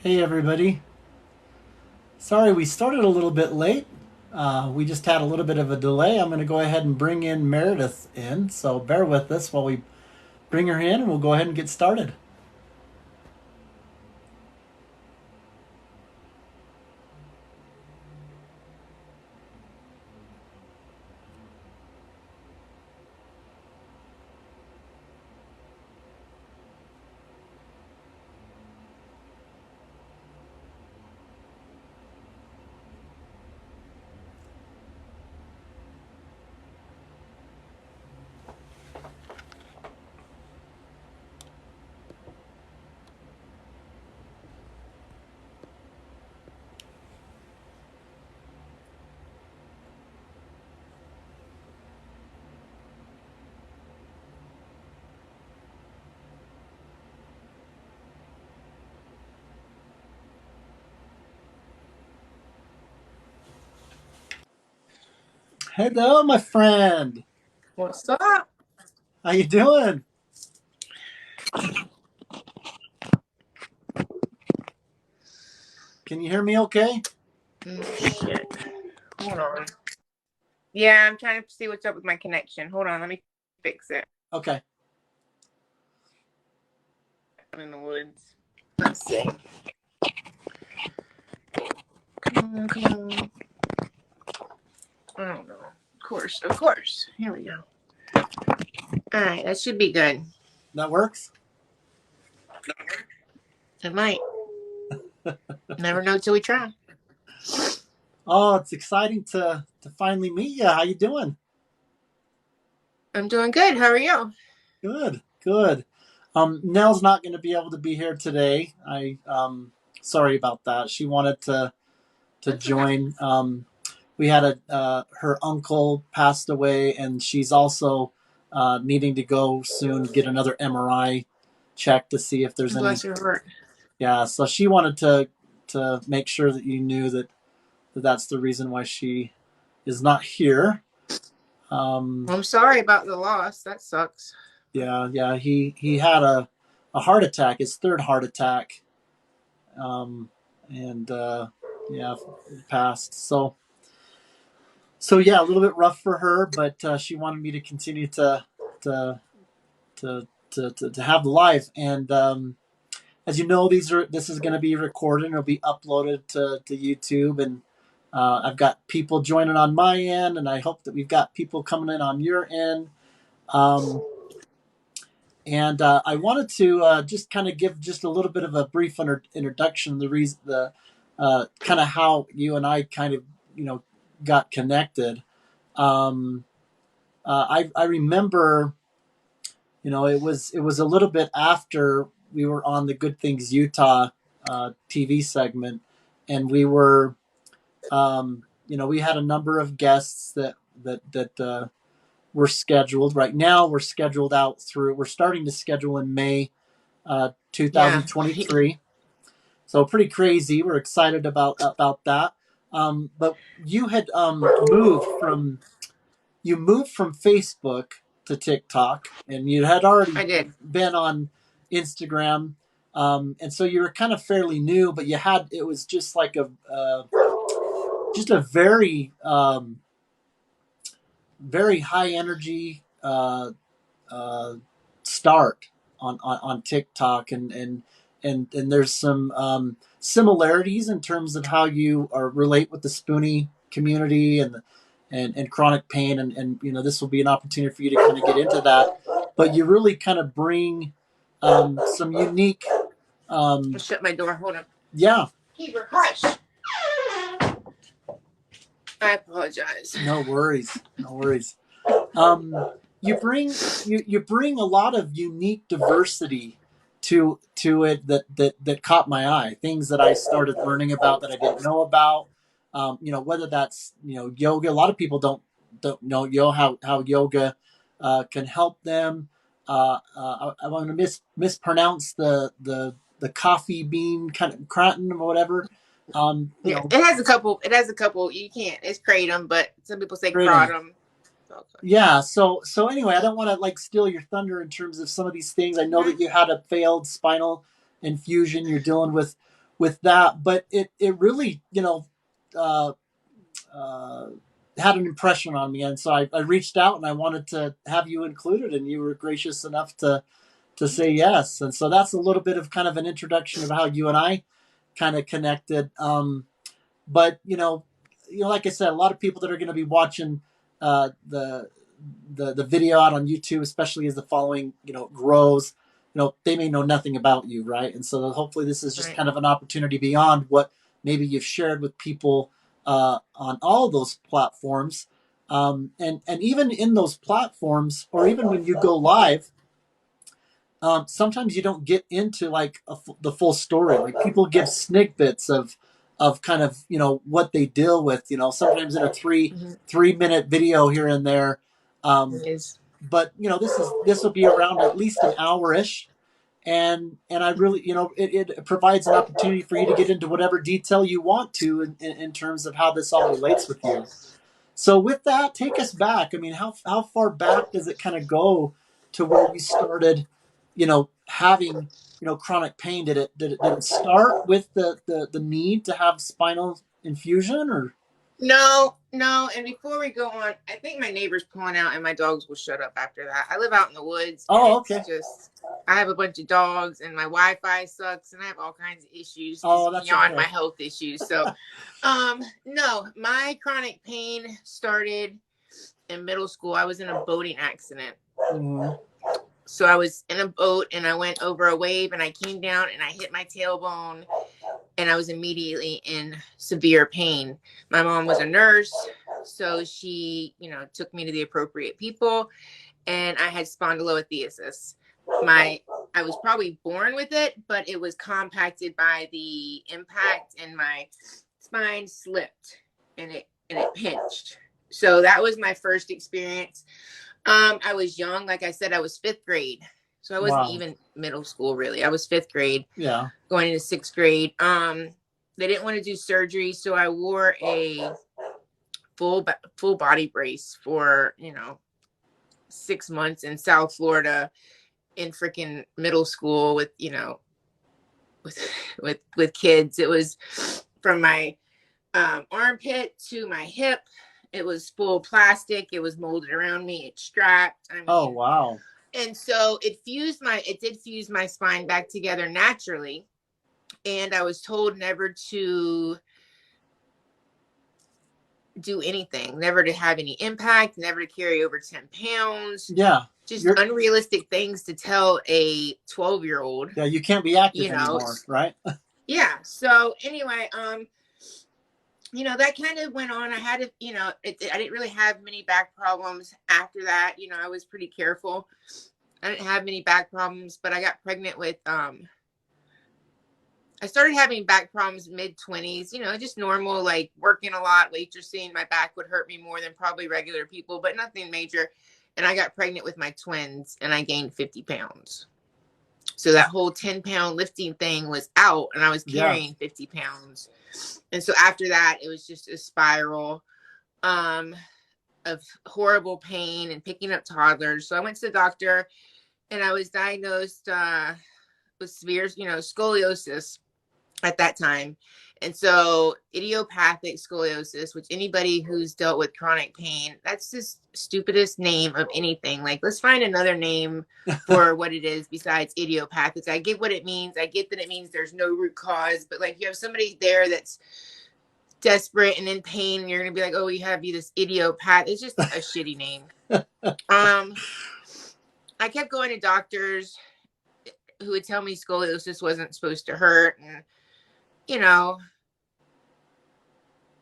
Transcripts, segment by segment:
Hey everybody. Sorry we started a little bit late. We just had a little bit of a delay. I'm going to go ahead and bring in Meredith in, so bear with us while we bring her in and we'll go ahead and get started. Hello, my friend. What's up? How you doing? Can you hear me okay? Shit. Hold on. Yeah, I'm trying to see what's up with my connection. Hold on, let me fix it. Okay. I'm in the woods. Let's see. Come on, come on. I don't know. Of course. Here we go. Alright, that should be good. That works? It might. Never know till we try. Oh, it's exciting to finally meet you. How you doing? I'm doing good. How are you? Good, good. Nell's not going to be able to be here today. Sorry about that. She wanted to That's okay. join. We had her uncle passed away, and she's also needing to go soon get another MRI check to see if there's any. Bless your heart. Yeah, so she wanted to make sure that you knew that that's the reason why she is not here. I'm sorry about the loss. That sucks. Yeah. He had a heart attack, his third heart attack, and yeah, passed. So yeah, a little bit rough for her, but she wanted me to continue to to have the live. And as you know, this is going to be recorded and it'll be uploaded to YouTube. And I've got people joining on my end, and I hope that we've got people coming in on your end. Um, and I wanted to just kind of give just a little bit of a brief introduction, the kind of how you and I kind of got connected. Um, I remember, it was a little bit after we were on the Good Things Utah TV segment, and we had a number of guests that were scheduled. Right now, we're scheduled out through. We're starting to schedule in May, Yeah. 2023. So pretty crazy. We're excited about that. But you had moved from Facebook to TikTok, and you had already I did. been on Instagram, and so you were kind of fairly new. But it was just like just a very high energy start on TikTok, and there's some similarities in terms of how you relate with the Spoonie community and chronic pain, and this will be an opportunity for you to kind of get into that, but you really kind of bring some unique I'll shut my door. Hold on. yeah. Keep her hush. I apologize. No worries. um, you bring a lot of unique diversity to it that caught my eye. Things that I started learning about that I didn't know about. Whether that's yoga. A lot of people don't know how yoga can help them. I want to mispronounce the coffee bean kind of Kratom or whatever. Yeah, it has a couple. It has a couple. You can't. It's kratom, but some people say Kratom. kratom. Okay. Yeah. So anyway, I don't want to like steal your thunder in terms of some of these things. I know that you had a failed spinal infusion. You're dealing with that. But it really, uh, uh, had an impression on me, and so I reached out and I wanted to have you included, and you were gracious enough to say yes. And so that's a little bit of kind of an introduction of how you and I kind of connected. But like I said, a lot of people that are going to be watching the video out on YouTube, especially as the following grows, they may know nothing about you, right? And so hopefully this is just Right. kind of an opportunity beyond what maybe you've shared with people on all those platforms, and even in those platforms, or even when you go live. Sometimes you don't get into like the full story. Like people give snippets of kind of what they deal with. Sometimes in a three Mm-hmm. 3 minute video here and there. It is. But this will be around at least an hour ish, and I really it provides an opportunity for you to get into whatever detail you want to in terms of how this all relates with you. So with that, take us back. I mean, how far back does it kind of go to where you started, having, chronic pain? Did it start with the need to have spinal infusion, or? No, no. And before we go on, I think my neighbor's pulling out and my dogs will shut up after that. I live out in the woods and Oh, it's okay. just, I have a bunch of dogs and my Wi-Fi sucks and I have all kinds of issues Oh, just that's beyond my okay. health issues. So, no, my chronic pain started in middle school. I was in a boating accident. Mm-hmm. So I was in a boat and I went over a wave and I came down and I hit my tailbone and I was immediately in severe pain. My mom was a nurse, so she, took me to the appropriate people, and I had spondylolisthesis. I was probably born with it, but it was compacted by the impact, and my spine slipped, and it pinched. So that was my first experience. I was young, like I said, I was fifth grade. So I wasn't Wow. even middle school, really. I was fifth grade, Yeah. going into sixth grade. They didn't want to do surgery, so I wore a full body brace for 6 months in South Florida in freaking middle school with with kids. It was from my armpit to my hip. It was full plastic. It was molded around me. It strapped. I mean, Oh, wow. and so it did fuse my spine back together naturally. And I was told never to do anything, never to have any impact, never to carry over 10 pounds. Yeah. Just unrealistic things to tell a 12-year-old. Yeah, you can't be active anymore, right? Yeah. So anyway, that kind of went on. I had to, I didn't really have many back problems after that. I was pretty careful. I didn't have many back problems, but I got pregnant with, I started having back problems mid-20s, just normal, like working a lot, waitressing. My back would hurt me more than probably regular people, but nothing major. And I got pregnant with my twins and I gained 50 pounds. So that whole 10-pound lifting thing was out and I was carrying 50 pounds. And so after that, it was just a spiral of horrible pain and picking up toddlers. So I went to the doctor and I was diagnosed with severe, scoliosis at that time. And so idiopathic scoliosis, which anybody who's dealt with chronic pain, that's just stupidest name of anything. Like, let's find another name for what it is besides idiopathic. I get what it means. I get that it means there's no root cause, but like you have somebody there that's desperate and in pain and you're going to be like, oh, you have this idiopathic. It's just a shitty name. I kept going to doctors who would tell me scoliosis wasn't supposed to hurt. And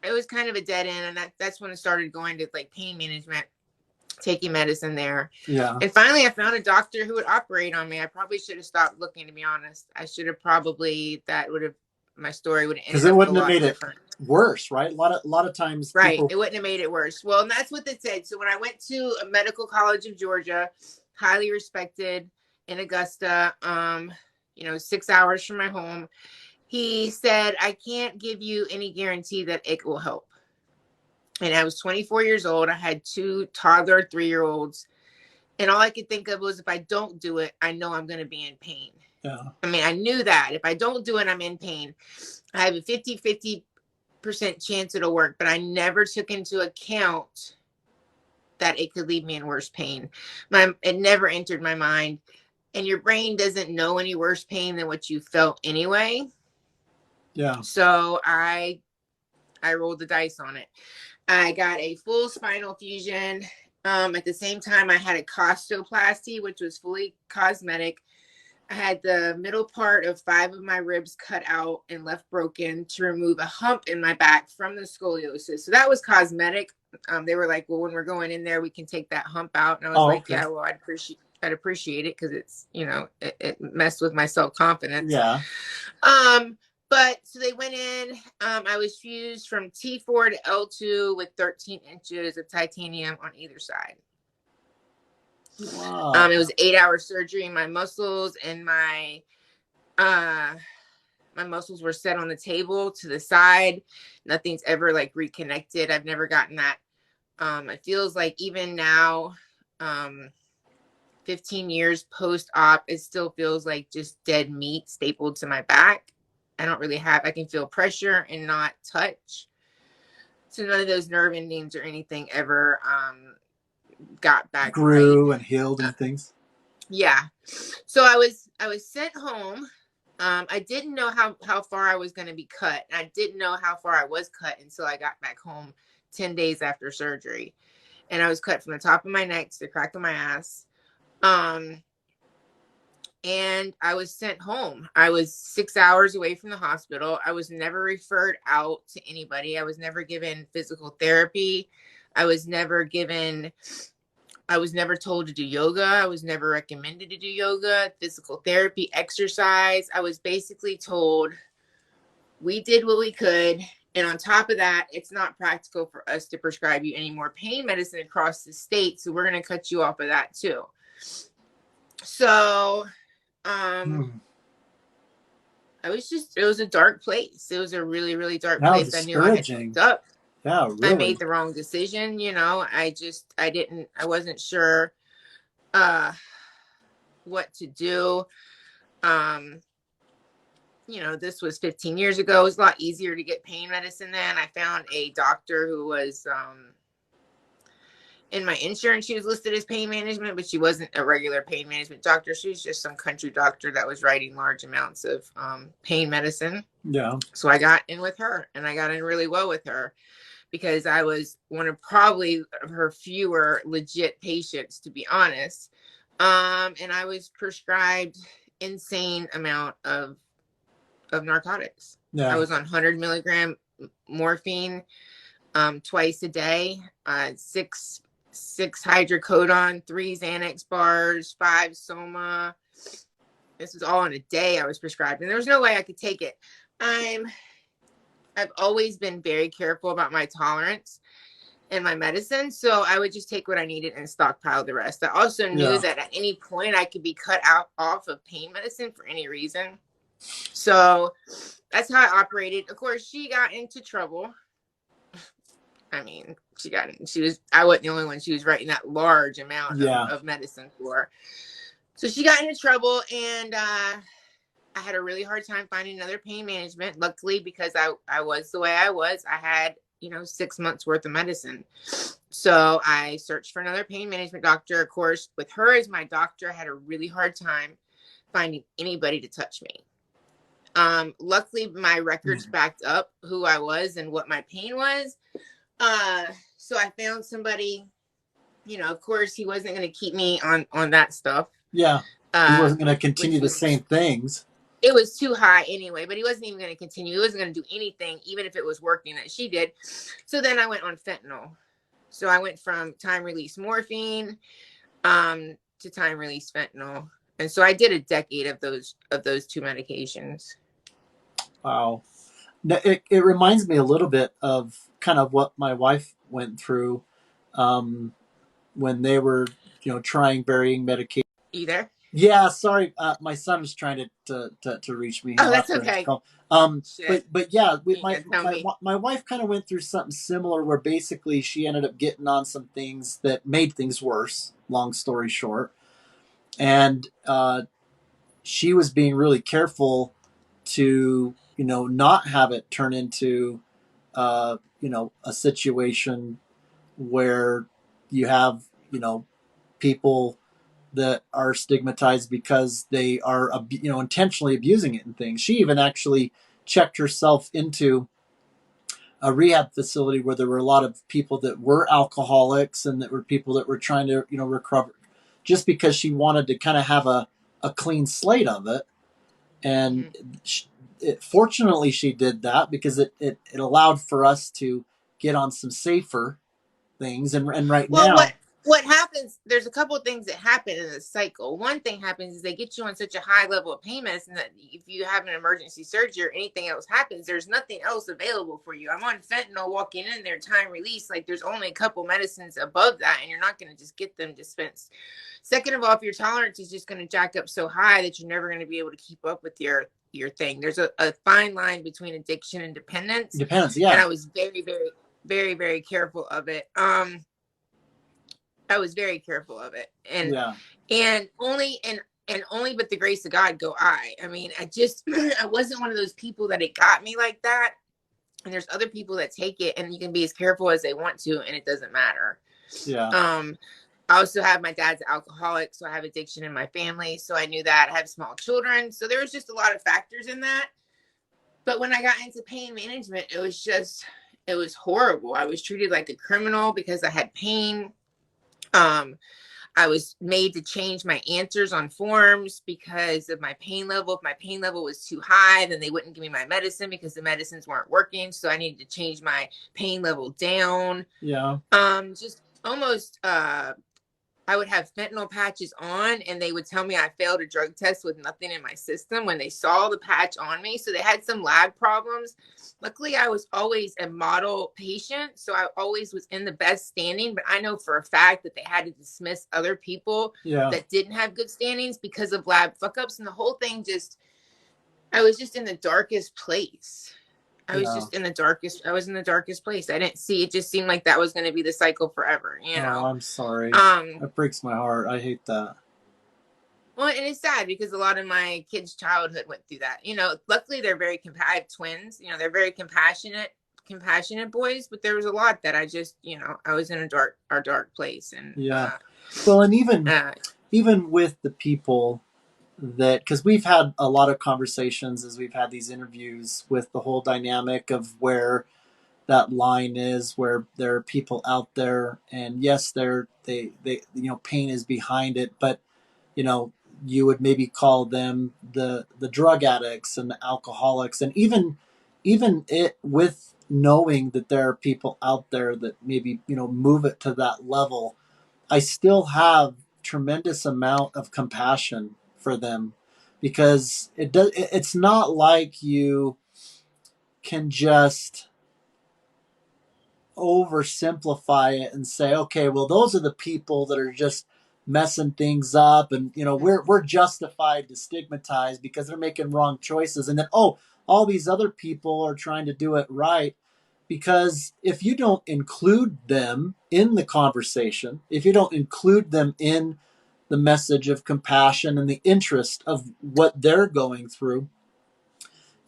it was kind of a dead end. And that's when I started going to like pain management, taking medicine there. Yeah. And finally I found a doctor who would operate on me. I probably should have stopped looking, to be honest. I should have probably, my story would have ended up. Because it wouldn't have made different. It worse, right? A lot of times. Right. It wouldn't have made it worse. Well, and that's what they said. So when I went to a medical college of Georgia, highly respected in Augusta, 6 hours from my home, he said, I can't give you any guarantee that it will help. And I was 24 years old. I had 2 toddler 3-year-olds. And all I could think of was, if I don't do it, I know I'm going to be in pain. Yeah. I mean, I knew that if I don't do it, I'm in pain. I have a 50% chance it'll work, but I never took into account that it could leave me in worse pain. It never entered my mind. And your brain doesn't know any worse pain than what you felt anyway. Yeah. So I rolled the dice on it. I got a full spinal fusion. At the same time, I had a costoplasty, which was fully cosmetic. I had the middle part of 5 of my ribs cut out and left broken to remove a hump in my back from the scoliosis. So that was cosmetic. They were like, well, when we're going in there, we can take that hump out. And I was like, okay. Yeah, well, I'd appreciate it, because it's, it messed with my self-confidence. Yeah. But so they went in. I was fused from T4 to L2 with 13 inches of titanium on either side. Wow. It was 8-hour surgery. My muscles and my muscles were set on the table to the side. Nothing's ever like reconnected. I've never gotten that. It feels like even now, 15 years post-op, it still feels like just dead meat stapled to my back. I can feel pressure and not touch. So none of those nerve endings or anything ever got back grew right and healed and things. Yeah. So I was sent home. I didn't know how far I was going to be cut. I didn't know how far I was cut until I got back home 10 days after surgery. And I was cut from the top of my neck to the crack of my ass. And I was sent home. I was 6 hours away from the hospital. I was never referred out to anybody. I was never given physical therapy. I was never told to do yoga. I was never recommended to do yoga, physical therapy, exercise. I was basically told we did what we could. And on top of that, it's not practical for us to prescribe you any more pain medicine across the state. So we're going to cut you off of that too. So, it was a dark place. It was a really, really dark place. I knew I had fucked up. Yeah, really. I made the wrong decision. I wasn't sure what to do. This was 15 years ago. It was a lot easier to get pain medicine then. I found a doctor who was in my insurance. She was listed as pain management, but she wasn't a regular pain management doctor. She was just some country doctor that was writing large amounts of pain medicine. Yeah. So I got in with her, and I got in really well with her because I was one of probably her fewer legit patients, to be honest. And I was prescribed insane amount of narcotics. Yeah. I was on 100 milligram morphine twice a day, 6 hydrocodone, 3 Xanax bars, 5 Soma. This was all in a day I was prescribed, and there was no way I could take it. I've always been very careful about my tolerance and my medicine, so I would just take what I needed and stockpile the rest. I also knew that at any point I could be cut off of pain medicine for any reason. So that's how I operated. Of course, she got into trouble. I mean, I wasn't the only one she was writing that large amount of medicine for. So she got into trouble, and I had a really hard time finding another pain management. Luckily, because I was the way I was, I had, 6 months worth of medicine. So I searched for another pain management doctor. Of course, with her as my doctor, I had a really hard time finding anybody to touch me. Luckily, my records backed up who I was and what my pain was. So I found somebody, of course he wasn't going to keep me on that stuff. Yeah. He wasn't going to continue the same things. It was too high anyway, but he wasn't even going to continue. He wasn't going to do anything, even if it was working, that she did. So then I went on fentanyl. So I went from time release morphine, to time release fentanyl. And so I did a decade of those 2 medications. Wow. It reminds me a little bit of kind of what my wife went through when they were, trying varying medications. You there? Yeah, sorry. My son was trying to reach me. Oh, that's okay. But yeah, my wife kind of went through something similar where basically she ended up getting on some things that made things worse, long story short. And she was being really careful to, not have it turn into, a situation where you have, people that are stigmatized because they are, intentionally abusing it and things. She even actually checked herself into a rehab facility where there were a lot of people that were alcoholics and that were people that were trying to, recover, just because she wanted to kind of have a clean slate of it. And Mhm. fortunately, she did that because it allowed for us to get on some safer things. And right Well, now, what happens? There's a couple of things that happen in this cycle. One thing happens is they get you on such a high level of pain medicine that if you have an emergency surgery or anything else happens, there's nothing else available for you. I'm on fentanyl walking in there, time release. Like there's only a couple medicines above that, and you're not going to just get them dispensed. Second of all, if your tolerance is just going to jack up so high that you're never going to be able to keep up with your thing. There's a fine line between addiction and it dependence, depends. and Yeah, I was very careful of it. I was very careful of it, yeah, and only but the grace of God go I. I mean, I just I wasn't one of those people that it got me like that. And there's other people that take it, and you can be as careful as they want to, and it doesn't matter. yeah, Um, I also have my dad's an alcoholic, so I have addiction in my family. So I knew that. I have small children, so there was just a lot of factors in that. But when I got into pain management, it was horrible. I was treated like a criminal because I had pain. Um, I was made to change my answers on forms because of my pain level. If my pain level was too high, then they wouldn't give me my medicine because the medicines weren't working. So I needed to change my pain level down. yeah, Just almost I would have fentanyl patches on, and they would tell me I failed a drug test with nothing in my system when they saw the patch on me. So they had some lab problems. Luckily, I was always a model patient, so I always was in the best standing. But I know for a fact that they had to dismiss other people yeah, that didn't have good standings because of lab fuck ups. And the whole thing just, I was just in the darkest place. yeah. I was in the darkest place. I didn't see, it just seemed like that was going to be the cycle forever, you Oh, know? I'm sorry. Um, That breaks my heart. I hate that. Well, and it's sad because a lot of my kids' childhood went through that. Luckily they're I have twins. They're very compassionate boys. But there was a lot that I just, I was in a dark place, and Yeah. Well, and even uh, even with the people that, because we've had a lot of conversations as we've had these interviews with the whole dynamic of where that line is, where there are people out there, and yes, they pain is behind it, but you know you would maybe call them the drug addicts and the alcoholics, and even it with knowing that there are people out there that maybe move it to that level. I still have tremendous amount of compassion for them, because it's not like you can just oversimplify it and say, okay, well, those are the people that are just messing things up, and we're justified to stigmatize because they're making wrong choices, and then all these other people are trying to do it right. Because if you don't include them in the conversation, if you don't include them in the message of compassion and the interest of what they're going through,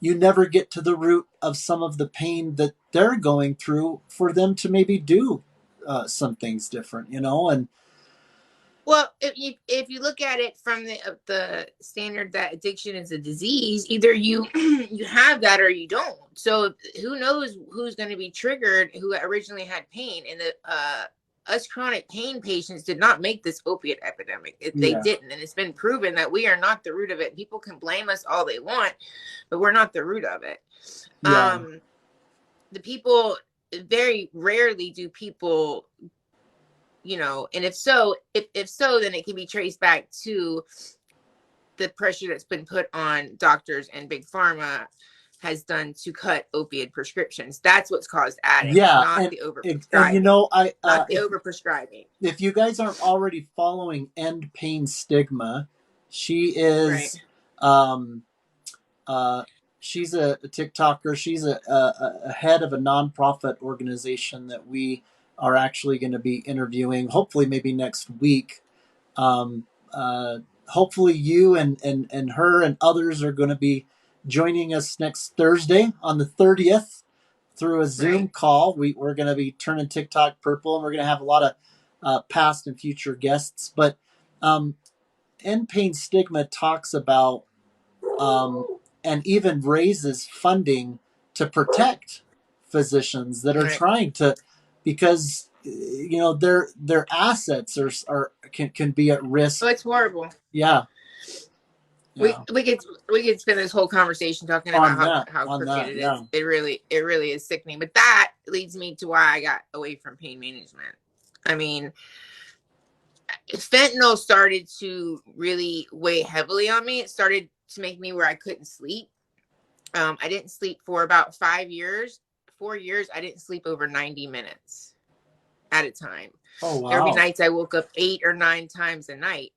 you never get to the root of some of the pain that they're going through for them to maybe do some things different, and well, if you look at it from the standard that addiction is a disease, either you you have that or you don't. So who knows who's going to be triggered who originally had pain, and the us chronic pain patients did not make this opiate epidemic. They yeah, didn't, and it's been proven that we are not the root of it. People can blame us all they want, but we're not the root of it. yeah, The people, very rarely do people, and if so, then it can be traced back to the pressure that's been put on doctors and big pharma has done to cut opioid prescriptions. That's what's caused addicts, yeah, not and the and overprescribing. I Not the overprescribing. if you guys aren't already following End Pain Stigma, she Right. is um uh she's a TikToker. She's a head of a nonprofit organization that we are actually going to be interviewing, hopefully maybe next week. Um, uh, hopefully you and her and others are going to be joining us next Thursday on the 30th through a Zoom Right. call. We're going to be turning TikTok purple, and we're going to have a lot of past and future guests. But End Pain Stigma talks about and even raises funding to protect physicians that are Right. trying to, because their assets can be at Oh, risk. it's horrible. Yeah, We yeah. we could we could spend this whole conversation talking about how On crooked that, it yeah. is. It really is sickening. But that leads me to why I got away from pain management. I mean, fentanyl started to really weigh heavily on me. It started to make me where I couldn't sleep. I didn't sleep for about 5 years. 4 years, I didn't sleep over 90 minutes at a time. Oh There would be wow. nights I woke up 8 or 9 times a night,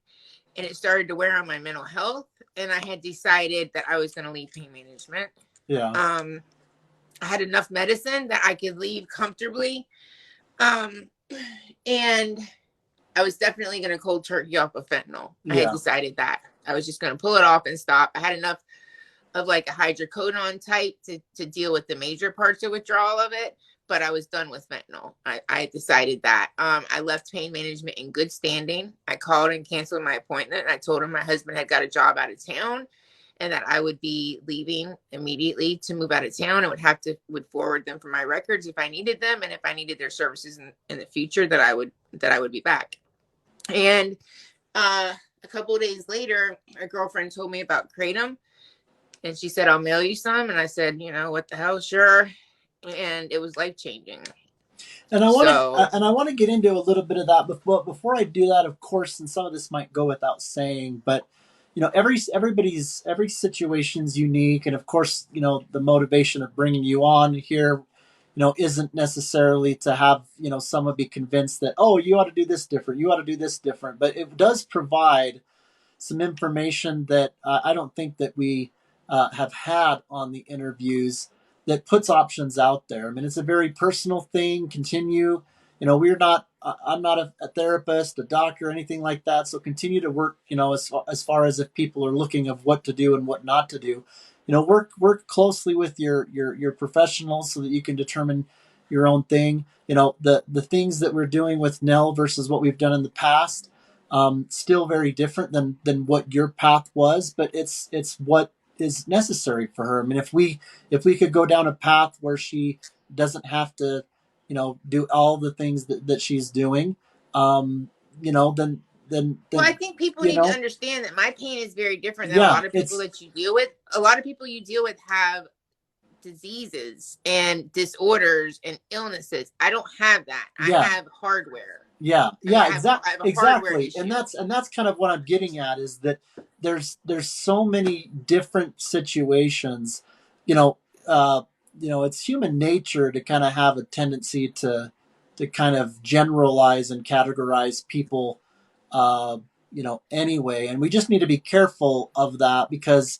and it started to wear on my mental health. And I had decided that I was going to leave pain management. Yeah. I had enough medicine that I could leave comfortably. Um, and I was definitely going to cold turkey off of fentanyl. I had Yeah. decided that I was just going to pull it off and stop. I had enough of like a hydrocodone type to deal with the major parts of withdrawal of it, but I was done with fentanyl. I decided that. I left pain management in good standing. I called and canceled my appointment. And I told him my husband had got a job out of town and that I would be leaving immediately to move out of town and would forward them for my records if I needed them, and if I needed their services in the future, that I would be back. And a couple of days later, a girlfriend told me about Kratom, and she said, I'll mail you some. And I said, what the hell? Sure. And it was life changing. And I want So, to get into a little bit of that, but before I do that, of course, and some of this might go without saying, but every situation's unique, and of course, the motivation of bringing you on here, isn't necessarily to have someone be convinced that, oh, you ought to do this different, you ought to do this different, but it does provide some information that I don't think that we have had on the interviews, that puts options out there. I mean, it's a very personal thing. Continue, we're not. I'm not a therapist, a doctor, anything like that. So continue to work. As far as if people are looking of what to do and what not to do, work closely with your professionals so that you can determine your own thing. The things that we're doing with Nell versus what we've done in the past, still very different than what your path was, but it's what is necessary for her. I mean, if we could go down a path where she doesn't have to, do all the things that she's doing, well, I then think people you need to know, understand that my pain is very different than a yeah, lot of people it's that you deal with. A lot of people you deal with have diseases and disorders and illnesses. I don't have that. I yeah. have hardware. Yeah, I mean, yeah, I have a hardware exactly, and issue. that's kind of what I'm getting at, is that there's so many different situations, you know, uh, it's human nature to kind of have a tendency to kind of generalize and categorize people, anyway, and we just need to be careful of that, because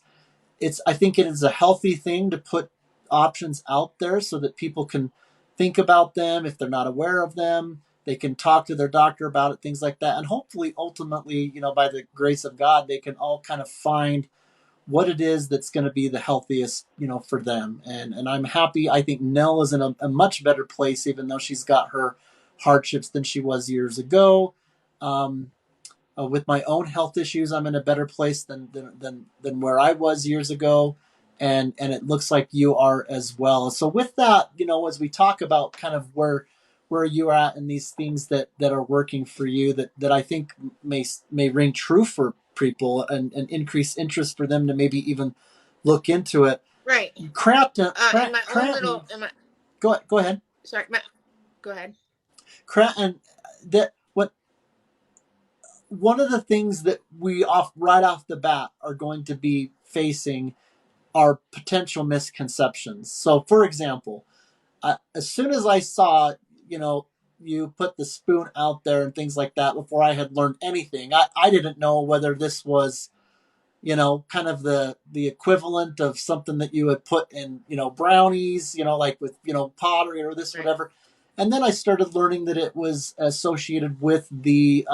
I think it is a healthy thing to put options out there so that people can think about them. If they're not aware of them, they can talk to their doctor about it, things like that, and hopefully ultimately, by the grace of God, they can all kind of find what it is that's going to be the healthiest, for them. And I'm happy. I think Nell is in a much better place, even though she's got her hardships, than she was years ago. um, with my own health issues, I'm in a better place than where I was years ago, and it looks like you are as well. So with that, as we talk about kind of where you're at and these things that are working for you, that I think may ring true for people, and increase interest for them to maybe even look into it. Right. Crampton, In my own Cranton, little, in my, go ahead. sorry, go ahead. Cranton, that what one of the things that we right off the bat are going to be facing are potential misconceptions. So, for example, as soon as I saw, you put the spoon out there and things like that, before I had learned anything, I didn't know whether this was, kind of the equivalent of something that you would put in, brownies, like with, pottery or this, Right. whatever. And then I started learning that it was associated with the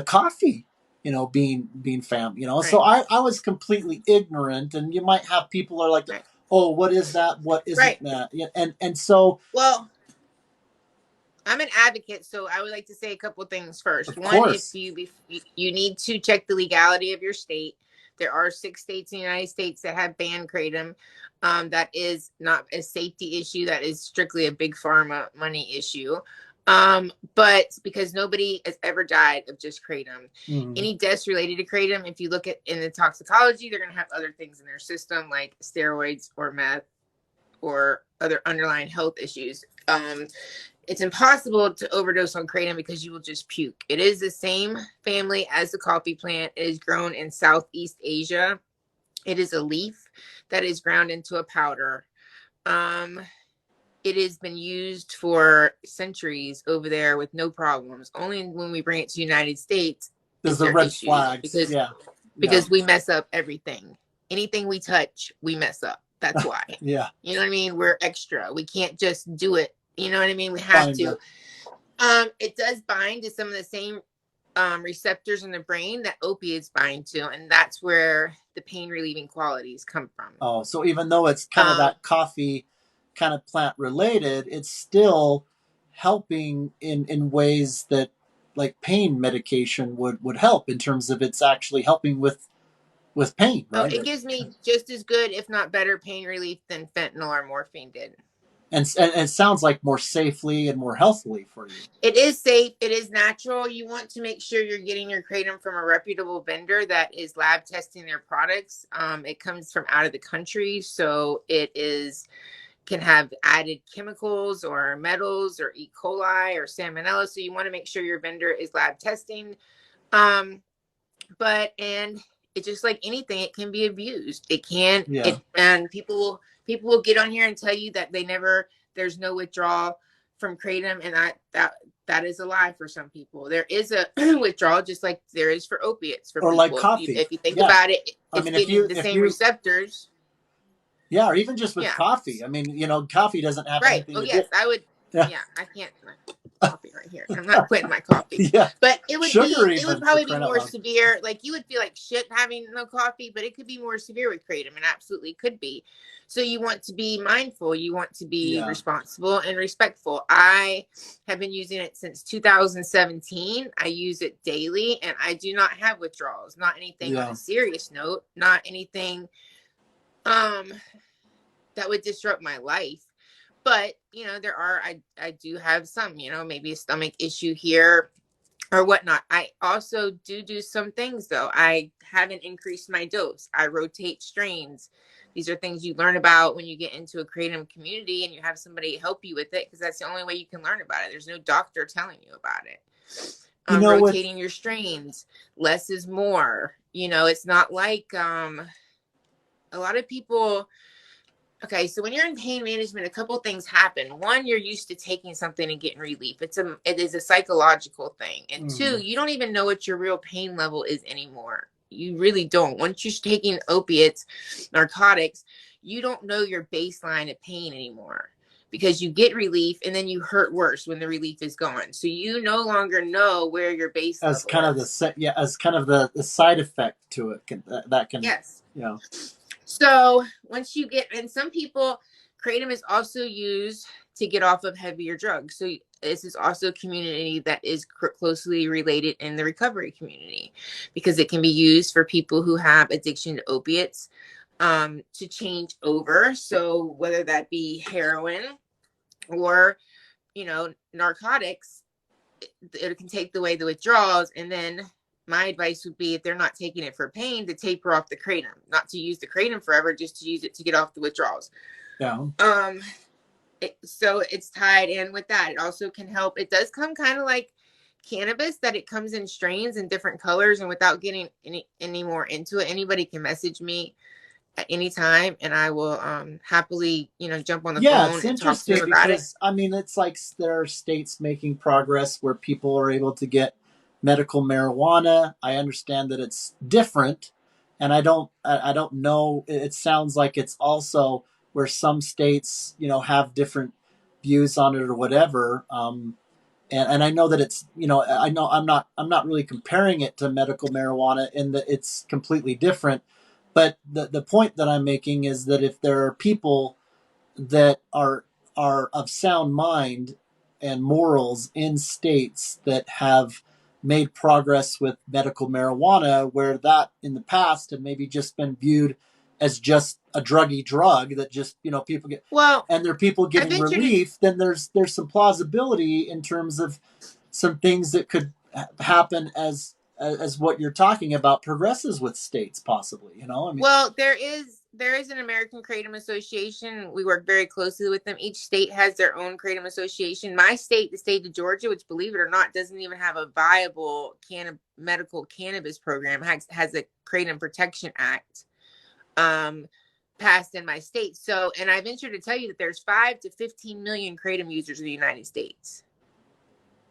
coffee. being fam, so Right. I was completely ignorant, and you might have people are like, Right. oh, what is that, what isn't Right. that? Yeah, and so Well, I'm an advocate, so I would like to say a couple things first. of One, if course you need to check the legality of your state. There are 6 states in the United States that have banned kratom. That is not a safety issue. That is strictly a big pharma money issue. But because nobody has ever died of just kratom. mm, Any deaths related to kratom, if you look at in the toxicology, they're going to have other things in their system like steroids or meth or other underlying health issues. It's impossible to overdose on kratom because you will just puke. It is the same family as the coffee plant. It is grown in Southeast Asia. It is a leaf that is ground into a powder. It has been used for centuries over there with no problems. Only when we bring it to the United States there's is the there red issues flags. Yeah, yeah, because we mess up everything. Anything we touch, we mess up. That's why. yeah. You know what I mean? We're extra. We can't just do it. You know what I mean? We have Find to. It does bind to some of the same receptors in the brain that opiates bind to, and that's where the pain relieving qualities come from. Oh, so even though it's kind of that coffee kind of plant related, it's still helping in ways that like pain medication would help, in terms of it's actually helping with pain, Oh, right? it gives me just as good, if not better, pain relief than fentanyl or morphine did. And it sounds like more safely and more healthily for you. It is safe. It is natural. You want to make sure you're getting your kratom from a reputable vendor that is lab testing their products. It comes from out of the country, so it can have added chemicals or metals or E. coli or salmonella. So you want to make sure your vendor is lab testing. And it's just like anything, it can be abused. It can. Yeah. And people will get on here and tell you that there's no withdrawal from kratom, and that is a lie for some people. There is a withdrawal, just like there is for opiates for Or people. like coffee. If you think about it, I it's mean, getting the same receptors. Yeah, or even just with Yeah. coffee. I mean, coffee doesn't have Right. anything Oh, to yes, do. I would. Yeah. Yeah, I can't. Coffee right here. I'm not quitting my coffee. Yeah. But it would Sugar probably be more severe. Like, you would feel like shit having no coffee, but it could be more severe with kratom, and absolutely could be. So you want to be mindful. You want to be responsible and respectful. I have been using it since 2017. I use it daily, and I do not have withdrawals. Not anything on a serious note. Not anything that would disrupt my life. But, I do have some, maybe a stomach issue here or whatnot. I also do some things, though. I haven't increased my dose. I rotate strains. These are things you learn about when you get into a kratom community and you have somebody help you with it, because that's the only way you can learn about it. There's no doctor telling you about it. Rotating your strains. Less is more. It's not like a lot of people... Okay, so when you're in pain management, a couple things happen. One, you're used to taking something and getting relief. It is a psychological thing. And two, you don't even know what your real pain level is anymore. You really don't. Once you're taking opiates, narcotics, you don't know your baseline of pain anymore, because you get relief and then you hurt worse when the relief is gone. So you no longer know where your base level is. As kind of the side effect to it that can. Yes. So once you get, and some people, kratom is also used to get off of heavier drugs. So this is also a community that is closely related in the recovery community, because it can be used for people who have addiction to opiates to change over. So whether that be heroin or, narcotics, it can take away the withdrawals. And then my advice would be, if they're not taking it for pain, to taper off the kratom, not to use the kratom forever, just to use it to get off the withdrawals. Yeah. So it's tied in with that. It also can help. It does come kind of like cannabis, that it comes in strains and different colors. And without getting any more into it, anybody can message me at any time, and I will happily, jump on the phone and talk to them about it. I mean, it's like there are states making progress where people are able to get medical marijuana. I understand that it's different, and I don't know. It sounds like it's also where some states, have different views on it or whatever. and I know that it's, I know I'm not really comparing it to medical marijuana in that it's completely different, but the point that I'm making is that if there are people that are of sound mind and morals in states that have made progress with medical marijuana, where that in the past had maybe just been viewed as just a druggy drug that just, people get, Well, and there are people I getting ventured in, relief, then there's some plausibility in terms of some things that could happen as what you're talking about progresses with states, possibly. I mean, well, there is an American Kratom Association. We work very closely with them. Each state has their own Kratom Association. My state, the state of Georgia, which believe it or not, doesn't even have a viable medical cannabis program, has a Kratom Protection Act passed in my state. So, and I venture to tell you that there's 5 to 15 million Kratom users in the United States.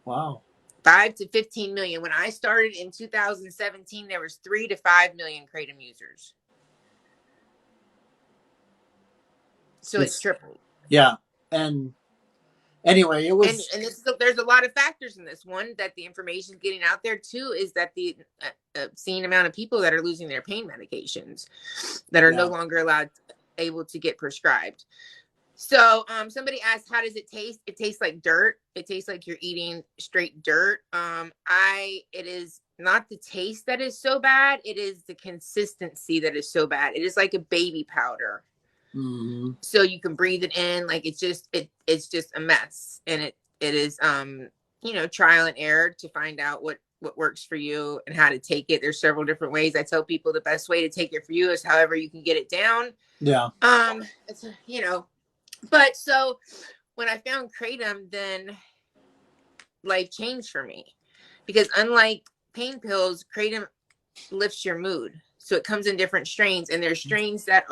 wow. 5 to 15 million. When I started in 2017, there was 3 to 5 million Kratom users. So it's tripled. Yeah. And anyway, it And was, there's a lot of factors in this. One, that the information is getting out there. Two, is that the obscene amount of people that are losing their pain medications that are no yeah. longer able to get prescribed. So somebody asked, how does it taste? It tastes like dirt. It tastes like you're eating straight dirt. It is not the taste that is so bad. It is the consistency that is so bad. It is like a baby powder. Mm-hmm. So you can breathe it in. Like it's just a mess. And it is trial and error to find out what works for you and how to take it. There's several different ways. I tell people the best way to take it for you is however you can get it down. Yeah. It's, but so when I found Kratom, then life changed for me, because unlike pain pills, Kratom lifts your mood. So it comes in different strains, and there's strains that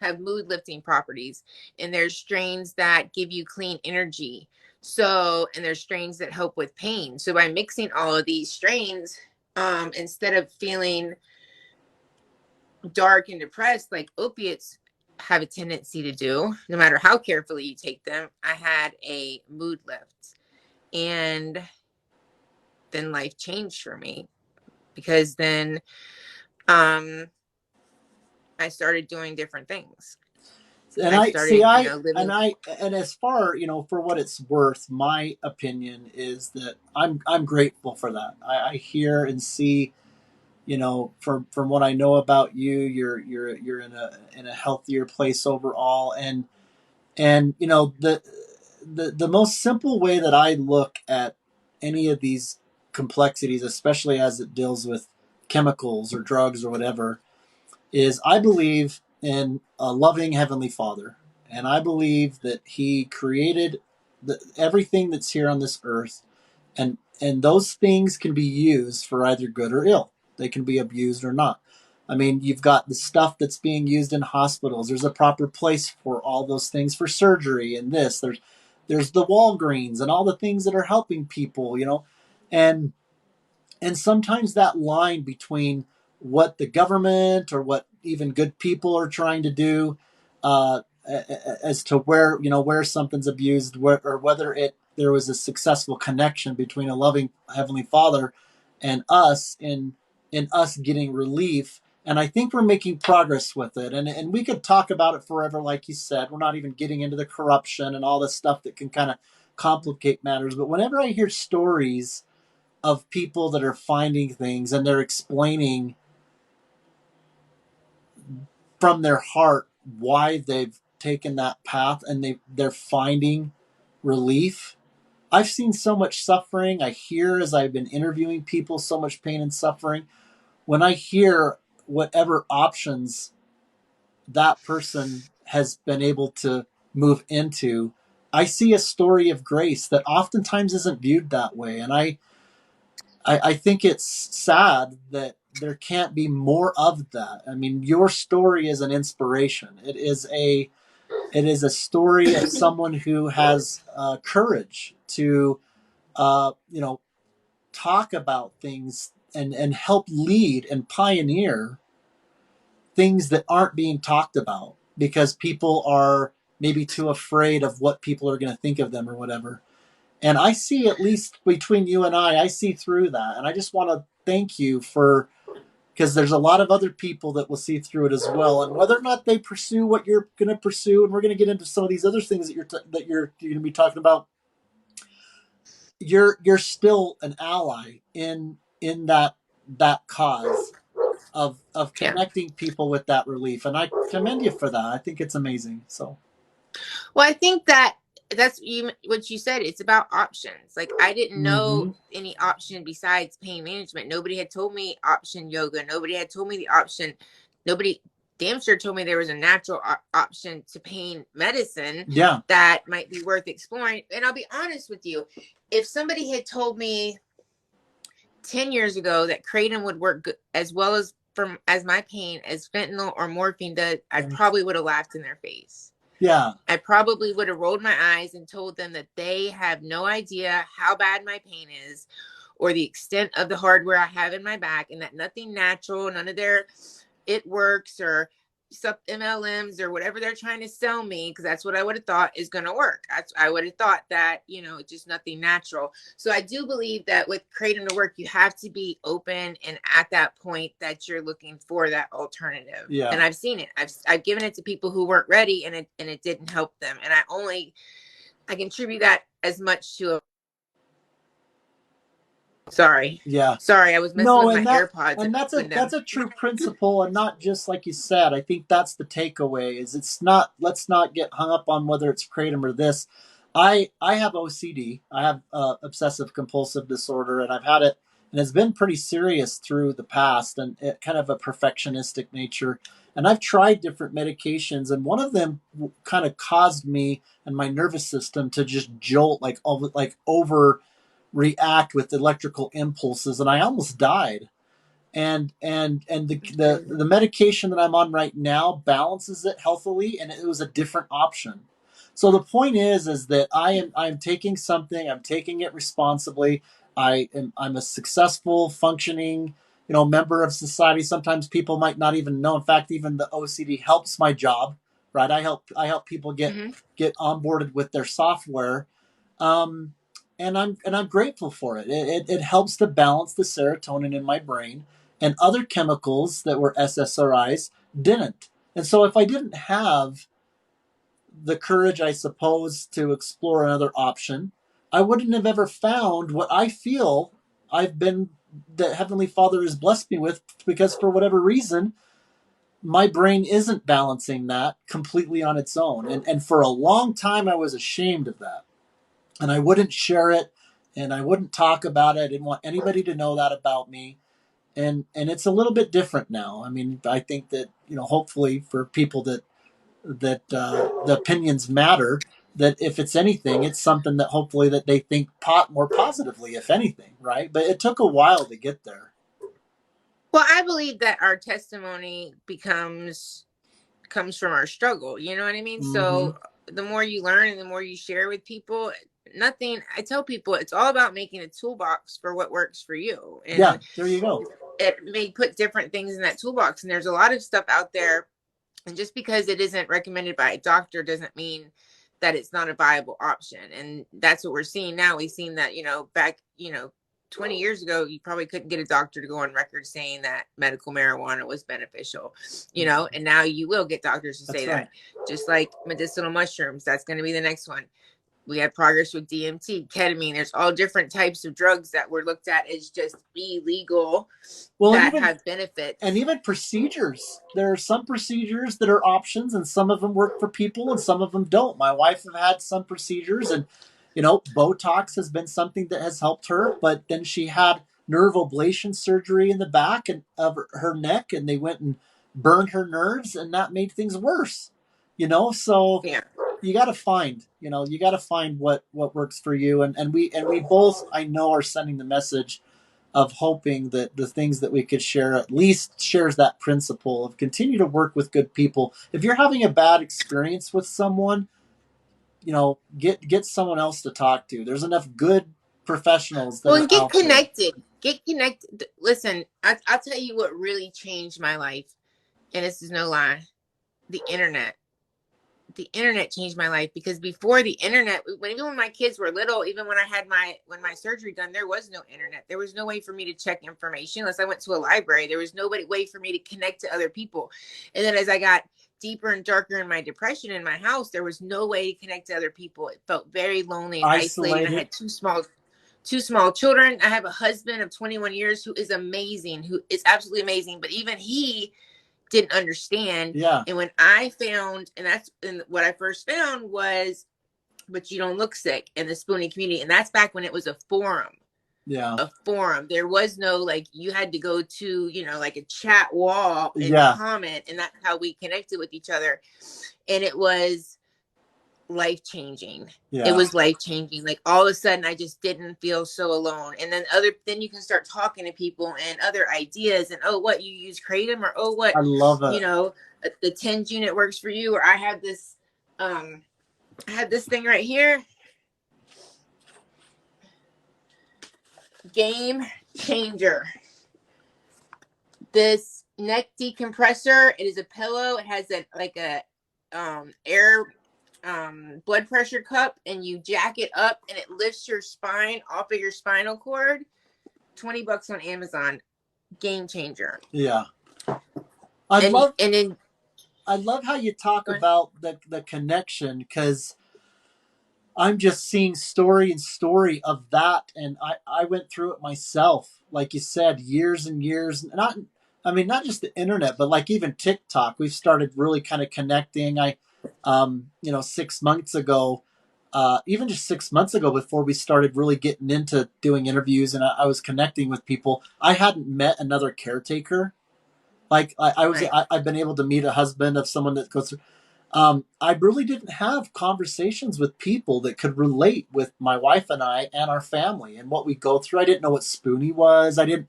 have mood lifting properties, and there's strains that give you clean energy. So, and there's strains that help with pain. So by mixing all of these strains, instead of feeling dark and depressed like opiates have a tendency to do, no matter how carefully you take them, I had a mood lift. And then life changed for me, because then I started doing different things. And I I see, started, living. and as far, for what it's worth, my opinion is that I'm grateful for that. I hear and see, from what I know about you, you're in a healthier place overall. And the most simple way that I look at any of these complexities, especially as it deals with chemicals or drugs or whatever, is I believe in a loving Heavenly Father. And I believe that He created everything that's here on this earth. And those things can be used for either good or ill. They can be abused or not. I mean, you've got the stuff that's being used in hospitals. There's a proper place for all those things for surgery and this. There's the Walgreens and all the things that are helping people, and sometimes that line between what the government or what even good people are trying to do, as to where something's abused, or whether there was a successful connection between a loving Heavenly Father and us in us getting relief. And I think we're making progress with it. And we could talk about it forever, like you said. We're not even getting into the corruption and all this stuff that can kind of complicate matters. But whenever I hear stories of people that are finding things and they're explaining from their heart why they've taken that path, and they're finding relief. I've seen so much suffering. I hear, as I've been interviewing people, so much pain and suffering. When I hear whatever options that person has been able to move into, I see a story of grace that oftentimes isn't viewed that way. And I think it's sad that there can't be more of that. I mean, your story is an inspiration. It is a story of someone who has courage to, talk about things and help lead and pioneer things that aren't being talked about because people are maybe too afraid of what people are going to think of them or whatever. And I see, at least between you and I see through that. And I just want to thank you for, because there's a lot of other people that will see through it as well. And whether or not they pursue what you're going to pursue, and we're going to get into some of these other things that you're going to be talking about, you're still an ally in that cause of Yeah. connecting people with that relief. And I commend you for that. I think it's amazing. So, Well, I think that that's what you said. It's about options. Like, I didn't know mm-hmm. any option besides pain management. Nobody had told me option yoga. Nobody had told me the option. Nobody damn sure told me there was a natural option to pain medicine Yeah. that might be worth exploring. And I'll be honest with you, if somebody had told me 10 years ago that kratom would work as well as my pain as fentanyl or morphine does, I probably would have laughed in their face. Yeah. I probably would have rolled my eyes and told them that they have no idea how bad my pain is or the extent of the hardware I have in my back, and that nothing natural, none of their it works or sub MLMs or whatever they're trying to sell me, because that's what I would have thought is going to work. I would have thought that, just nothing natural. So I do believe that with kratom to work, you have to be open and at that point that you're looking for that alternative. Yeah. And I've seen it. I've given it to people who weren't ready, and it didn't help them. And I contribute that as much to Sorry. Yeah. Sorry, I was messing with my AirPods. And that's a true principle, and not just like you said. I think that's the takeaway. Is let's not get hung up on whether it's kratom or this. I have OCD. I have obsessive compulsive disorder, and I've had it, and it's been pretty serious through the past, and it kind of a perfectionistic nature. And I've tried different medications, and one of them kind of caused me and my nervous system to just jolt, like over react with electrical impulses, and I almost died. And the medication that I'm on right now balances it healthily, and it was a different option. So the point is that I'm taking something, I'm taking it responsibly. I'm a successful, functioning, member of society. Sometimes people might not even know. In fact, even the OCD helps my job, right? I help people get onboarded with their software. And I'm grateful for it. It helps to balance the serotonin in my brain, and other chemicals that were SSRIs didn't. And so if I didn't have the courage, I suppose, to explore another option, I wouldn't have ever found what I feel that Heavenly Father has blessed me with, because for whatever reason, my brain isn't balancing that completely on its own. And for a long time, I was ashamed of that. And I wouldn't share it, and I wouldn't talk about it. I didn't want anybody to know that about me. And it's a little bit different now. I mean, I think that, hopefully for people that the opinions matter, that if it's anything, it's something that hopefully that they think more positively, if anything, right? But it took a while to get there. Well, I believe that our testimony comes from our struggle. You know what I mean? Mm-hmm. So the more you learn and the more you share with people, I tell people it's all about making a toolbox for what works for you. And yeah, there you go. It may put different things in that toolbox. And there's a lot of stuff out there. And just because it isn't recommended by a doctor doesn't mean that it's not a viable option. And that's what we're seeing now. We've seen that, back, 20 years ago, you probably couldn't get a doctor to go on record saying that medical marijuana was beneficial, and now you will get doctors to say that. Just like medicinal mushrooms, that's going to be the next one. We had progress with DMT, ketamine. There's all different types of drugs that were looked at as just illegal that have benefits. And even procedures. There are some procedures that are options, and some of them work for people and some of them don't. My wife have had some procedures, and Botox has been something that has helped her, but then she had nerve ablation surgery in the back of her neck, and they went and burned her nerves, and that made things worse. So yeah. You got to find what works for you, and we both, I know, are sending the message of hoping that the things that we could share at least shares that principle of continue to work with good people. If you're having a bad experience with someone, get someone else to talk to. There's enough good professionals that are get out connected. there. Get connected. Listen, I'll tell you what really changed my life, and this is no lie: the internet. the internet changed my life, because before the internet, even when my kids were little, even when I had my surgery done, there was no internet. There was no way for me to check information unless I went to a library. There was no way for me to connect to other people. And then as I got deeper and darker in my depression in my house, there was no way to connect to other people. It felt very lonely and isolated. I Isolated. had two small children. I have a husband of 21 years who is amazing, who is absolutely amazing, but even he didn't understand. Yeah. And when I found, and what I first found was, but you don't look sick, in the Spoonie community. And that's back when it was a forum. Yeah. A forum. There was no, like, you had to go to, like a chat wall and Yeah. comment. And that's how we connected with each other. And it was life-changing. Yeah. It was life-changing. Like, all of a sudden I just didn't feel so alone. And then you can start talking to people and other ideas, and what, you use Kratom, or what, I love it. The TENS unit works for you, or I have this thing right here, game changer. This neck decompressor, it is a pillow. It has a air blood pressure cup, and you jack it up and it lifts your spine off of your spinal cord. $20 on Amazon. Game changer. Yeah. I love how you talk about the connection, because I'm just seeing story of that, and I went through it myself, like you said, years and years. Not just the internet, but like even TikTok. We've started really kind of connecting. 6 months ago, even just 6 months ago, before we started really getting into doing interviews, and I was connecting with people. I hadn't met another caretaker. Like Right. I've been able to meet a husband of someone that goes through. I really didn't have conversations with people that could relate with my wife and I and our family and what we go through. I didn't know what Spoonie was. I didn't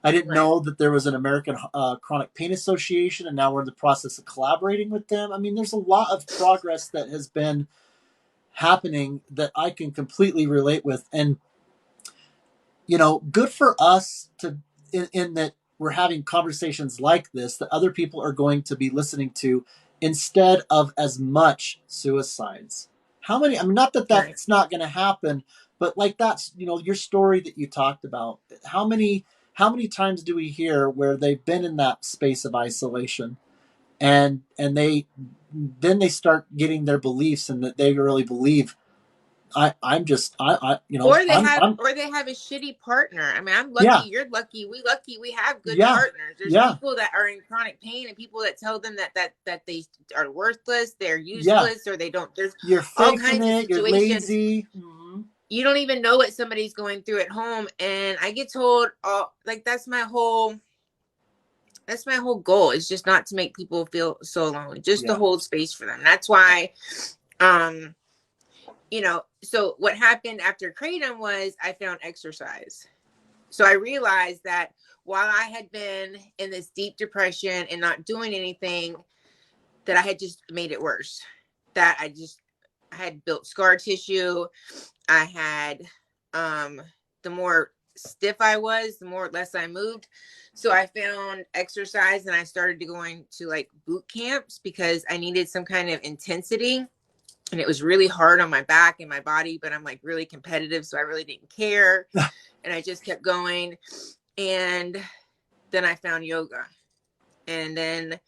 Right. know that there was an American Chronic Pain Association, and now we're in the process of collaborating with them. I mean, there's a lot of progress that has been happening that I can completely relate with, and good for us to in that we're having conversations like this that other people are going to be listening to, instead of as much suicides. How many? I mean, not that Right. that's not going to happen, but like that's your story that you talked about. How many times do we hear where they've been in that space of isolation, and they start getting their beliefs, and that they really believe I'm just Or they I'm have a shitty partner. I mean, I'm lucky, yeah, you're lucky, we have good yeah, partners. There's yeah, people that are in chronic pain, and people that tell them that they are worthless, they're yeah. useless, or they don't. There's You're all faking kinds of it. You're situations. lazy. Mm-hmm. You don't even know what somebody's going through at home, and I get told, like, that's my whole goal, is just not to make people feel so alone, just to hold space for them. That's why, so what happened after Kratom was I found exercise. So I realized that while I had been in this deep depression and not doing anything, that I had just made it worse. That I had built scar tissue. I had, the more stiff I was, the more less I moved. So I found exercise, and I started going to like boot camps, because I needed some kind of intensity. And it was really hard on my back and my body, but I'm like really competitive, so I really didn't care. And I just kept going. And then I found yoga. And then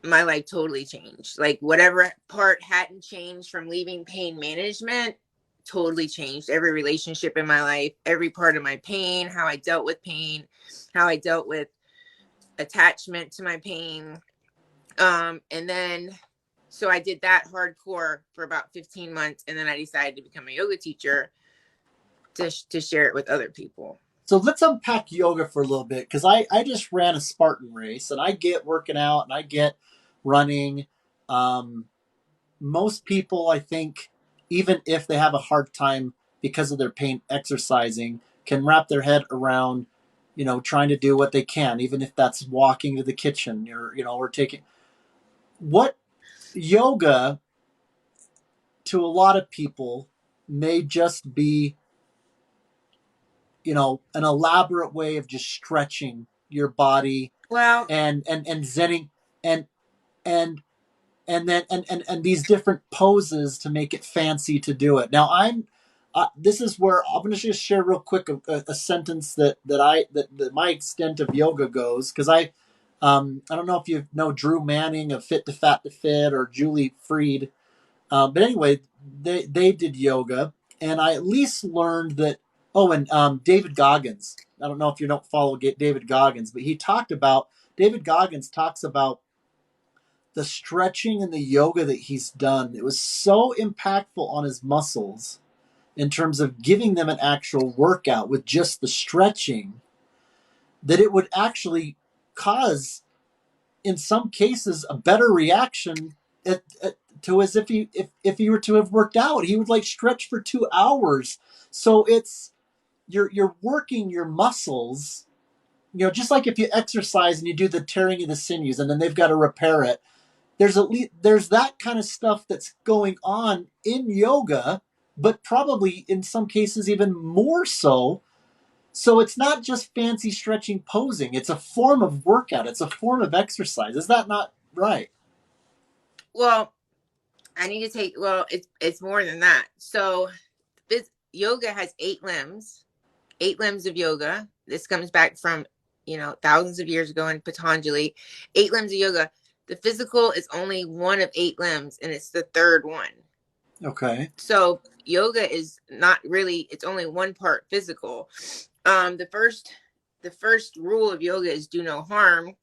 my life totally changed. Like, whatever part hadn't changed from leaving pain management totally changed. Every relationship in my life, every part of my pain, how I dealt with pain, how I dealt with attachment to my pain. And then, so I did that hardcore for about 15 months. And then I decided to become a yoga teacher to share it with other people. So let's unpack yoga for a little bit, because I just ran a Spartan race, and I get working out and I get running. Most people, I think, even if they have a hard time because of their pain exercising, can wrap their head around, trying to do what they can, even if that's walking to the kitchen, or taking what yoga to a lot of people may just be an elaborate way of just stretching your body, Well, and zenning, and and and then and these different poses to make it fancy to do it. Now this is where I'm going to just share real quick a sentence that my extent of yoga goes, because I don't know if you know Drew Manning of Fit to Fat to Fit or Julie Freed, but anyway, they did yoga, and I at least learned that. Oh, and David Goggins. I don't know if you don't follow David Goggins, but David Goggins talks about the stretching and the yoga that he's done. It was so impactful on his muscles in terms of giving them an actual workout with just the stretching, that it would actually cause, in some cases, a better reaction to as if he were to have worked out. He would like stretch for 2 hours. So it's you're working your muscles, just like if you exercise and you do the tearing of the sinews and then they've got to repair it. There's that kind of stuff that's going on in yoga, but probably in some cases even more so. So it's not just fancy stretching posing. It's a form of workout. It's a form of exercise. Is that not right? Well, I need to take, well, it's more than that. So this yoga has 8 limbs of yoga. This comes back from, thousands of years ago in Patanjali. 8 limbs of yoga. The physical is only one of 8 limbs, and it's the third one. Okay. So yoga is not really, it's only one part physical. The first rule of yoga is do no harm.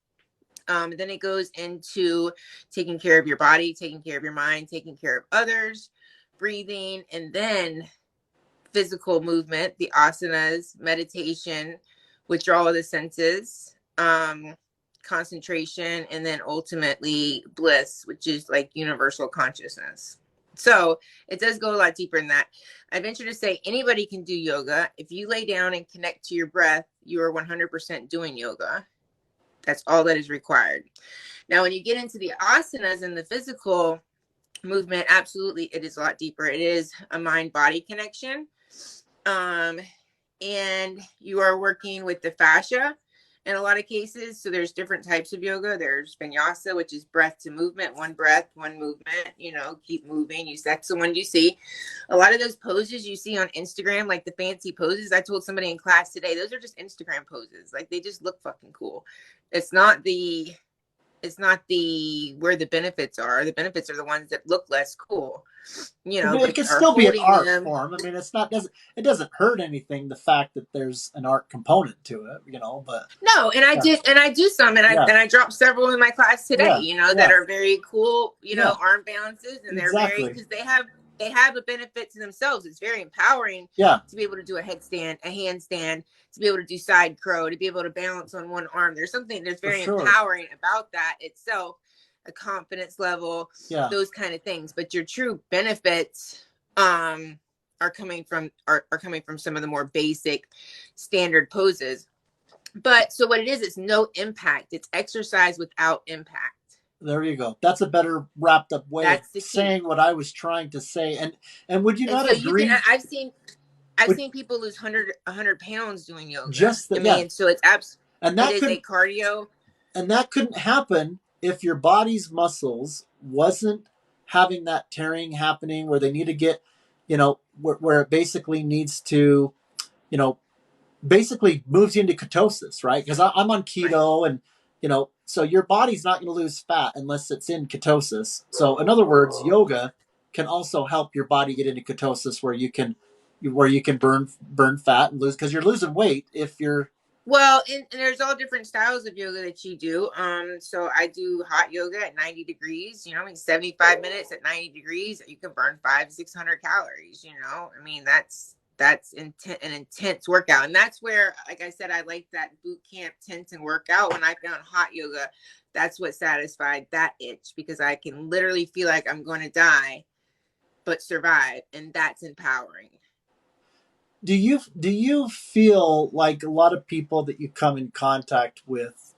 Then it goes into taking care of your body, taking care of your mind, taking care of others, breathing, and then physical movement, the asanas, meditation, withdrawal of the senses, concentration, and then ultimately bliss, which is like universal consciousness. So it does go a lot deeper than that. I venture to say anybody can do yoga. If you lay down and connect to your breath, you are 100% doing yoga. That's all that is required. Now, when you get into the asanas and the physical movement, absolutely, it is a lot deeper. It is a mind-body connection. And you are working with the fascia in a lot of cases. So there's different types of yoga. There's vinyasa, which is breath to movement, one breath, one movement, keep moving. That's the one you see. A lot of those poses you see on Instagram, like the fancy poses. I told somebody in class today, those are just Instagram poses. Like they just look fucking cool. It's not where the benefits are. The benefits are the ones that look less cool, It can still be an art form. I mean, it doesn't hurt anything, the fact that there's an art component to it, but no. And I do some, and I dropped several in my class today, that are very cool, arm balances, and they're very, because they have a benefit to themselves. It's very empowering to be able to do a headstand, a handstand, to be able to do side crow, to be able to balance on one arm. There's something that's very empowering about that itself, a confidence level, those kind of things. But your true benefits are coming from some of the more basic standard poses. But so what it is, it's no impact. It's exercise without impact. There you go. That's a better wrapped up way of saying what I was trying to say. And would you not agree? I've seen people lose 100 pounds doing yoga. So it's a cardio. And that couldn't happen if your body's muscles wasn't having that tearing happening where they need to get, where it basically needs to, basically moves you into ketosis, right? Because I'm on keto, and so your body's not going to lose fat unless it's in ketosis. So in other words, yoga can also help your body get into ketosis where you can burn fat and lose, because you're losing weight if you're. Well, and there's all different styles of yoga that you do. So I do hot yoga at 90 degrees, 75 minutes at 90 degrees, you can burn 500-600 calories, I mean, that's an intense workout. And that's where, like I said, I like that boot camp tense and workout. When I found hot yoga, that's what satisfied that itch, because I can literally feel like I'm going to die, but survive. And that's empowering. Do you feel like a lot of people that you come in contact with,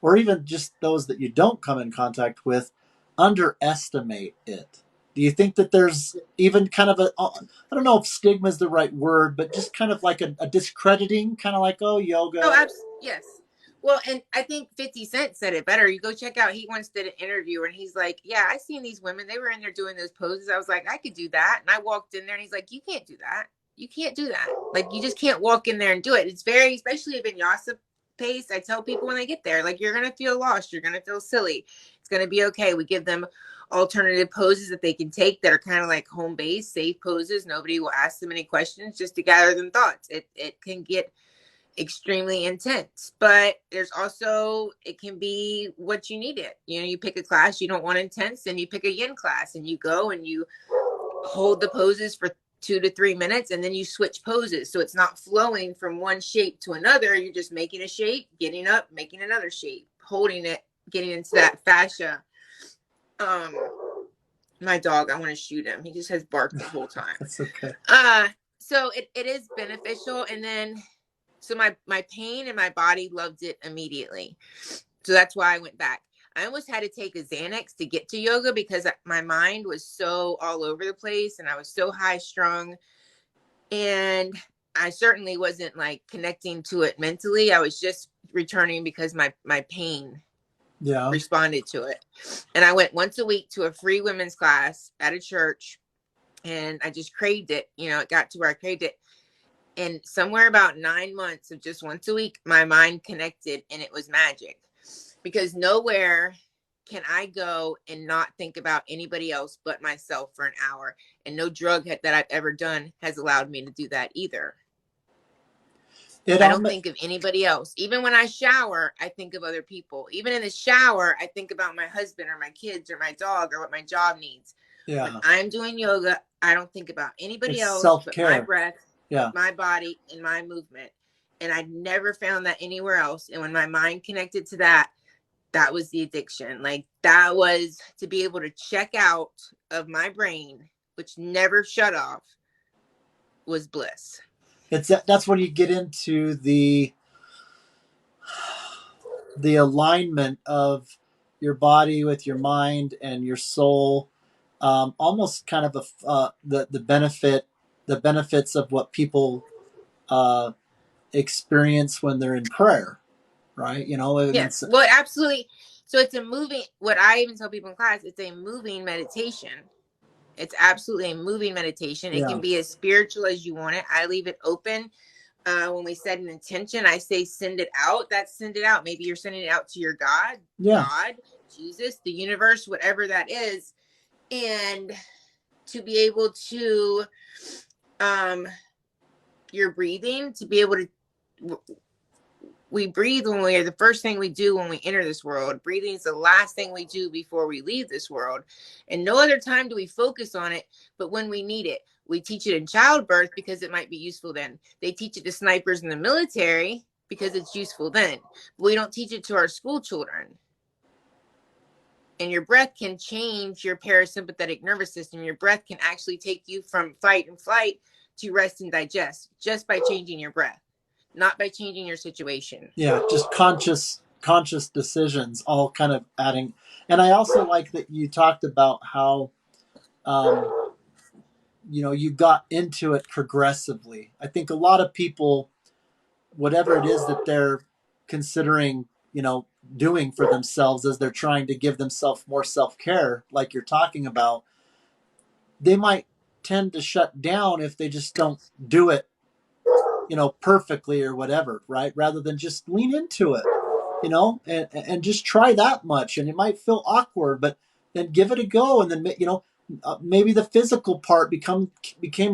or even just those that you don't come in contact with, underestimate it? Do you think that there's even kind of I don't know if stigma is the right word, but just kind of like a discrediting, kind of like, oh, yoga? Oh, yes. Well, and I think 50 Cent said it better. You go check out, he once did an interview and he's like, yeah, I seen these women. They were in there doing those poses. I was like, I could do that. And I walked in there and he's like, you can't do that. You can't do that. Like, you just can't walk in there and do it. It's very, especially a vinyasa pace. I tell people when they get there, like, you're going to feel lost. You're going to feel silly. It's going to be okay. We give them alternative poses that they can take that are kind of like home base, safe poses. Nobody will ask them any questions, just to gather them thoughts. It can get extremely intense, but there's also, it can be what you need it. You know, you pick a class you don't want intense, and you pick a yin class and you go and you hold the poses for 2 to 3 minutes, and then you switch poses. So it's not flowing from one shape to another. You're just making a shape, getting up, making another shape, holding it, getting into that fascia. My dog, I want to shoot him. He just has barked the whole time. That's okay. So it is beneficial. And then, so my pain in my body loved it immediately. So that's why I went back. I almost had to take a Xanax to get to yoga because my mind was so all over the place and I was so high strung. And I certainly wasn't like connecting to it mentally. I was just returning because my pain responded to it. And I went once a week to a free women's class at a church, and I just craved it. You know, it got to where I craved it. And somewhere about 9 months of just once a week, my mind connected, and it was magic, because nowhere can I go and not think about anybody else but myself for an hour. And no drug that I've ever done has allowed me to do that either. I don't think of anybody else. Even when I shower, I think of other people. Even in the shower, I think about my husband or my kids or my dog or what my job needs. Yeah. When I'm doing yoga, I don't think about anybody else self-care. but my breath, my body, and my movement. And I never found that anywhere else. And when my mind connected to that, that was the addiction. Like, that was to be able to check out of my brain, which never shut off, was bliss. That's when you get into the alignment of your body with your mind and your soul. Almost kind of the benefits of what people experience when they're in prayer, right? You know, yes. Well, absolutely. So it's a moving, what I even tell people in class, it's a moving meditation. It's absolutely a moving meditation. It can be as spiritual as you want it. I leave it open. When we set an intention, I say, send it out. That's send it out. Maybe you're sending it out to your God, God, Jesus, the universe, whatever that is. And to be able to, your breathing, to be able to, we breathe when we are the first thing we do when we enter this world. Breathing is the last thing we do before we leave this world. And no other time do we focus on it, but when we need it. We teach it in childbirth because it might be useful then. They teach it to snipers in the military because it's useful then. But we don't teach it to our school children. And your breath can change your parasympathetic nervous system. Your breath can actually take you from fight and flight to rest and digest just by changing your breath, not by changing your situation. Yeah, just conscious decisions, all kind of adding. And I also like that you talked about how you got into it progressively. I think a lot of people, whatever it is that they're considering, doing for themselves as they're trying to give themselves more self-care, like you're talking about, they might tend to shut down if they just don't do it, perfectly or whatever, right? Rather than just lean into it, and just try that much. And it might feel awkward, but then give it a go. And then, maybe the physical part became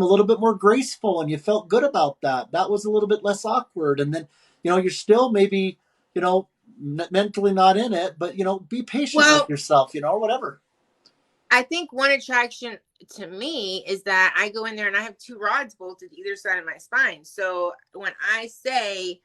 a little bit more graceful and you felt good about that. That was a little bit less awkward. And then, you're still maybe, mentally not in it, but, be patient with yourself, or whatever. I think one attraction to me is that I go in there and I have 2 rods bolted either side of my spine. So when I say,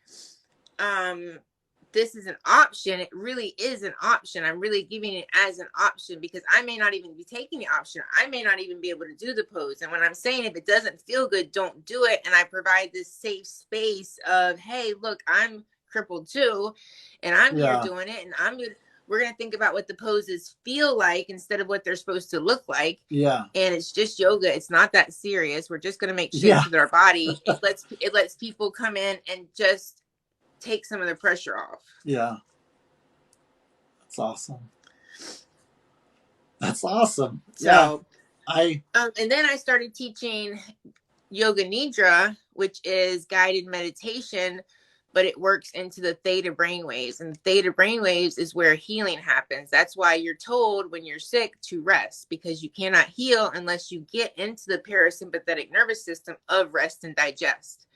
this is an option, it really is an option. I'm really giving it as an option because I may not even be taking the option. I may not even be able to do the pose. And when I'm saying, if it doesn't feel good, don't do it. And I provide this safe space of, hey, look, I'm crippled too. And I'm here doing it. And we're going to think about what the poses feel like instead of what they're supposed to look like. Yeah. And it's just yoga. It's not that serious. We're just going to make shapes with our body. It lets people come in and just take some of the pressure off. Yeah. That's awesome. That's awesome. Yeah. So, I and then I started teaching Yoga Nidra, which is guided meditation, but it works into the theta brainwaves. And theta brainwaves is where healing happens. That's why you're told when you're sick to rest, because you cannot heal unless you get into the parasympathetic nervous system of rest and digest.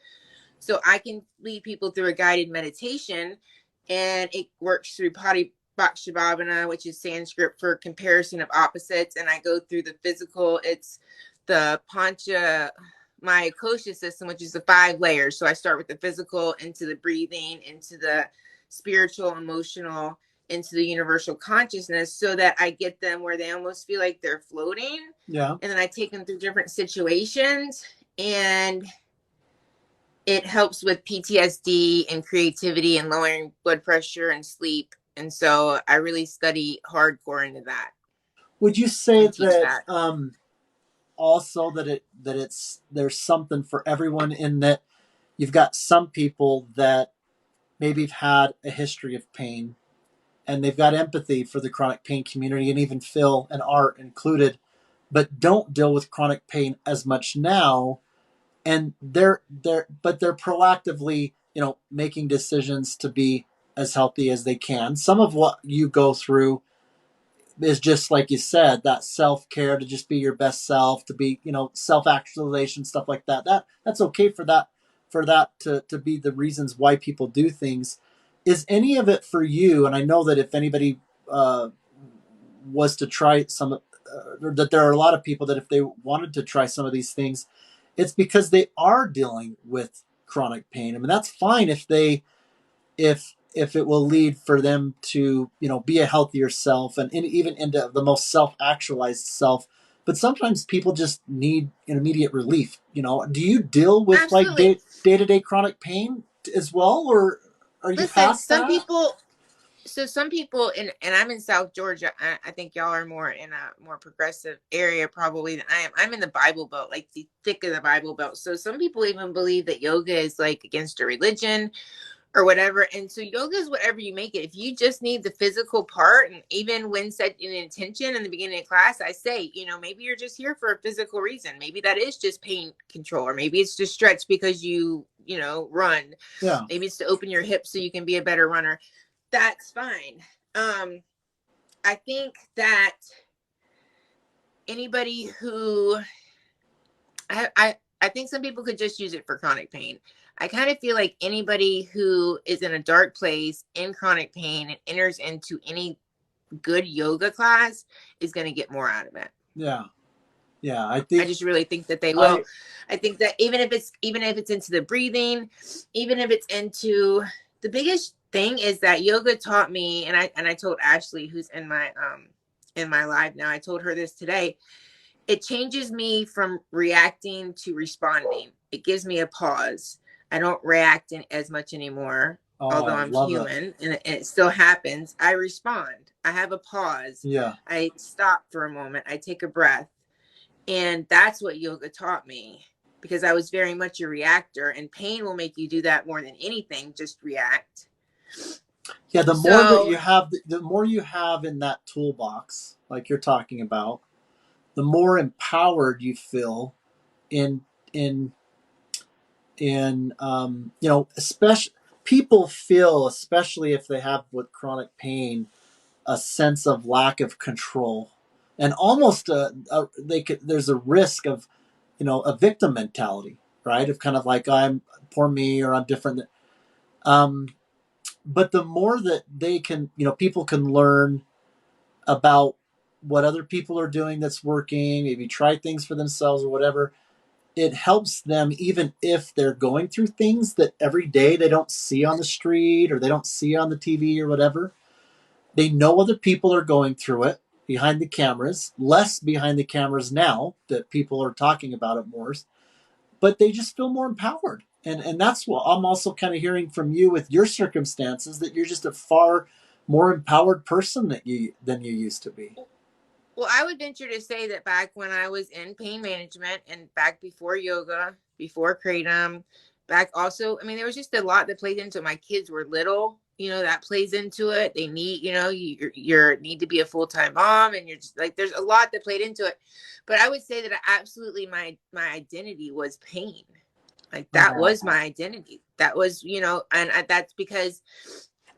So I can lead people through a guided meditation, and it works through Patishabhavana, which is Sanskrit for comparison of opposites. And I go through the physical. It's the Pancha Myokosha system, which is the 5 layers. So I start with the physical, into the breathing, into the spiritual, emotional, into the universal consciousness, so that I get them where they almost feel like they're floating. Yeah. And then I take them through different situations, and it helps with PTSD and creativity and lowering blood pressure and sleep. And so I really study hardcore into that. Would you say and teach that, that. also that it's there's something for everyone, in that you've got some people that maybe have had a history of pain and they've got empathy for the chronic pain community, and even Phil and Art included, but don't deal with chronic pain as much now, and they're proactively, making decisions to be as healthy as they can. Some of what you go through is just like you said, that self-care, to just be your best self, to be, self-actualization, stuff like that. That's okay for that to be the reasons why people do things. Is any of it for you? And I know that if anybody was to try some, that there are a lot of people that if they wanted to try some of these things, it's because they are dealing with chronic pain. I mean, that's fine if it will lead for them to, be a healthier self, and even into the most self-actualized self. But sometimes people just need an immediate relief. Do you deal with like Absolutely. day-to-day chronic pain as well, or are you Listen, past some that? people, and I'm in South Georgia. I think y'all are more in a more progressive area probably than I am. I'm in the Bible Belt, like the thick of the Bible Belt. So some people even believe that yoga is like against a religion or whatever. And so yoga is whatever you make it. If you just need the physical part, and even when set in intention in the beginning of class, I say, maybe you're just here for a physical reason. Maybe that is just pain control, or maybe it's just stretch because you run. Yeah. Maybe it's to open your hips so you can be a better runner. That's fine. I think that anybody who I think some people could just use it for chronic pain. I kind of feel like anybody who is in a dark place in chronic pain and enters into any good yoga class is going to get more out of it. Yeah. Yeah. I just really think that they will. I think that even if it's into the breathing, even if it's into the biggest thing is that yoga taught me, and I told Ashley, who's in my live now, I told her this today. It changes me from reacting to responding. It gives me a pause. I don't react as much anymore, although I I'm love it. human, and it still happens. I respond. I have a pause. Yeah. I stop for a moment. I take a breath. And that's what yoga taught me, because I was very much a reactor, and pain will make you do that more than anything, just react. Yeah, the more that you have, the more you have in that toolbox, like you're talking about, the more empowered you feel in in especially people feel, especially if they have with chronic pain, a sense of lack of control, and almost there's a risk of a victim mentality, right? Of kind of like, I'm poor me, or I'm different. Um, but the more that they can, people can learn about what other people are doing that's working, maybe try things for themselves or whatever, it helps them, even if they're going through things that every day they don't see on the street or they don't see on the TV or whatever. They know other people are going through it behind the cameras, less behind the cameras now that people are talking about it more, but they just feel more empowered. And that's what I'm also kind of hearing from you with your circumstances, that you're just a far more empowered person than you used to be. Well, I would venture to say that back when I was in pain management and back before yoga, before Kratom, back also, I mean, there was just a lot that played into it. My kids were little, you know, that plays into it. They need, you know, you need to be a full-time mom, and you're just like, there's a lot that played into it. But I would say that absolutely my identity was pain. Like that was my identity. That was, you know, and that's because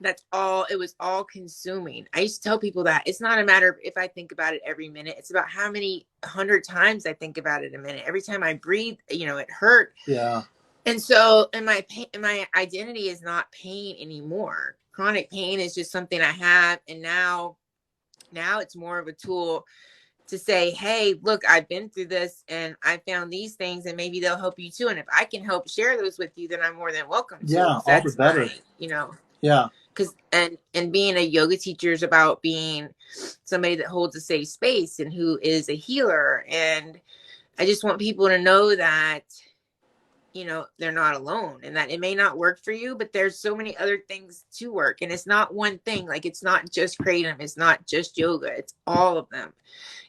that's all, it was all consuming. I used to tell people that it's not a matter of if I think about it every minute. It's about how many 100 times I think about it a minute. Every time I breathe, you know, it hurt. Yeah. And so, and my identity is not pain anymore. Chronic pain is just something I have. And now it's more of a tool to say, hey, look, I've been through this and I found these things, and maybe they'll help you too. And if I can help share those with you, then I'm more than welcome to. Yeah, all the better. You know, yeah. Because and being a yoga teacher is about being somebody that holds a safe space and who is a healer. And I just want people to know that, you know, they're not alone, and that it may not work for you, but there's so many other things to work. And it's not one thing. Like, it's not just Kratom. It's not just yoga. It's all of them.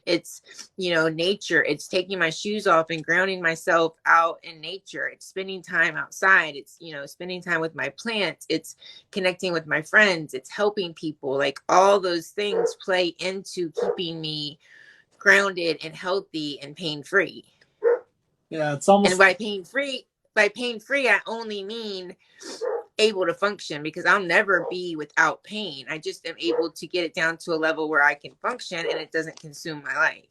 It's, you know, nature. It's taking my shoes off and grounding myself out in nature. It's spending time outside. It's, you know, spending time with my plants. It's connecting with my friends. It's helping people. Like, all those things play into keeping me grounded and healthy and pain-free. Yeah, it's almost. And by pain-free, I only mean able to function, because I'll never be without pain. I just am able to get it down to a level where I can function and it doesn't consume my life.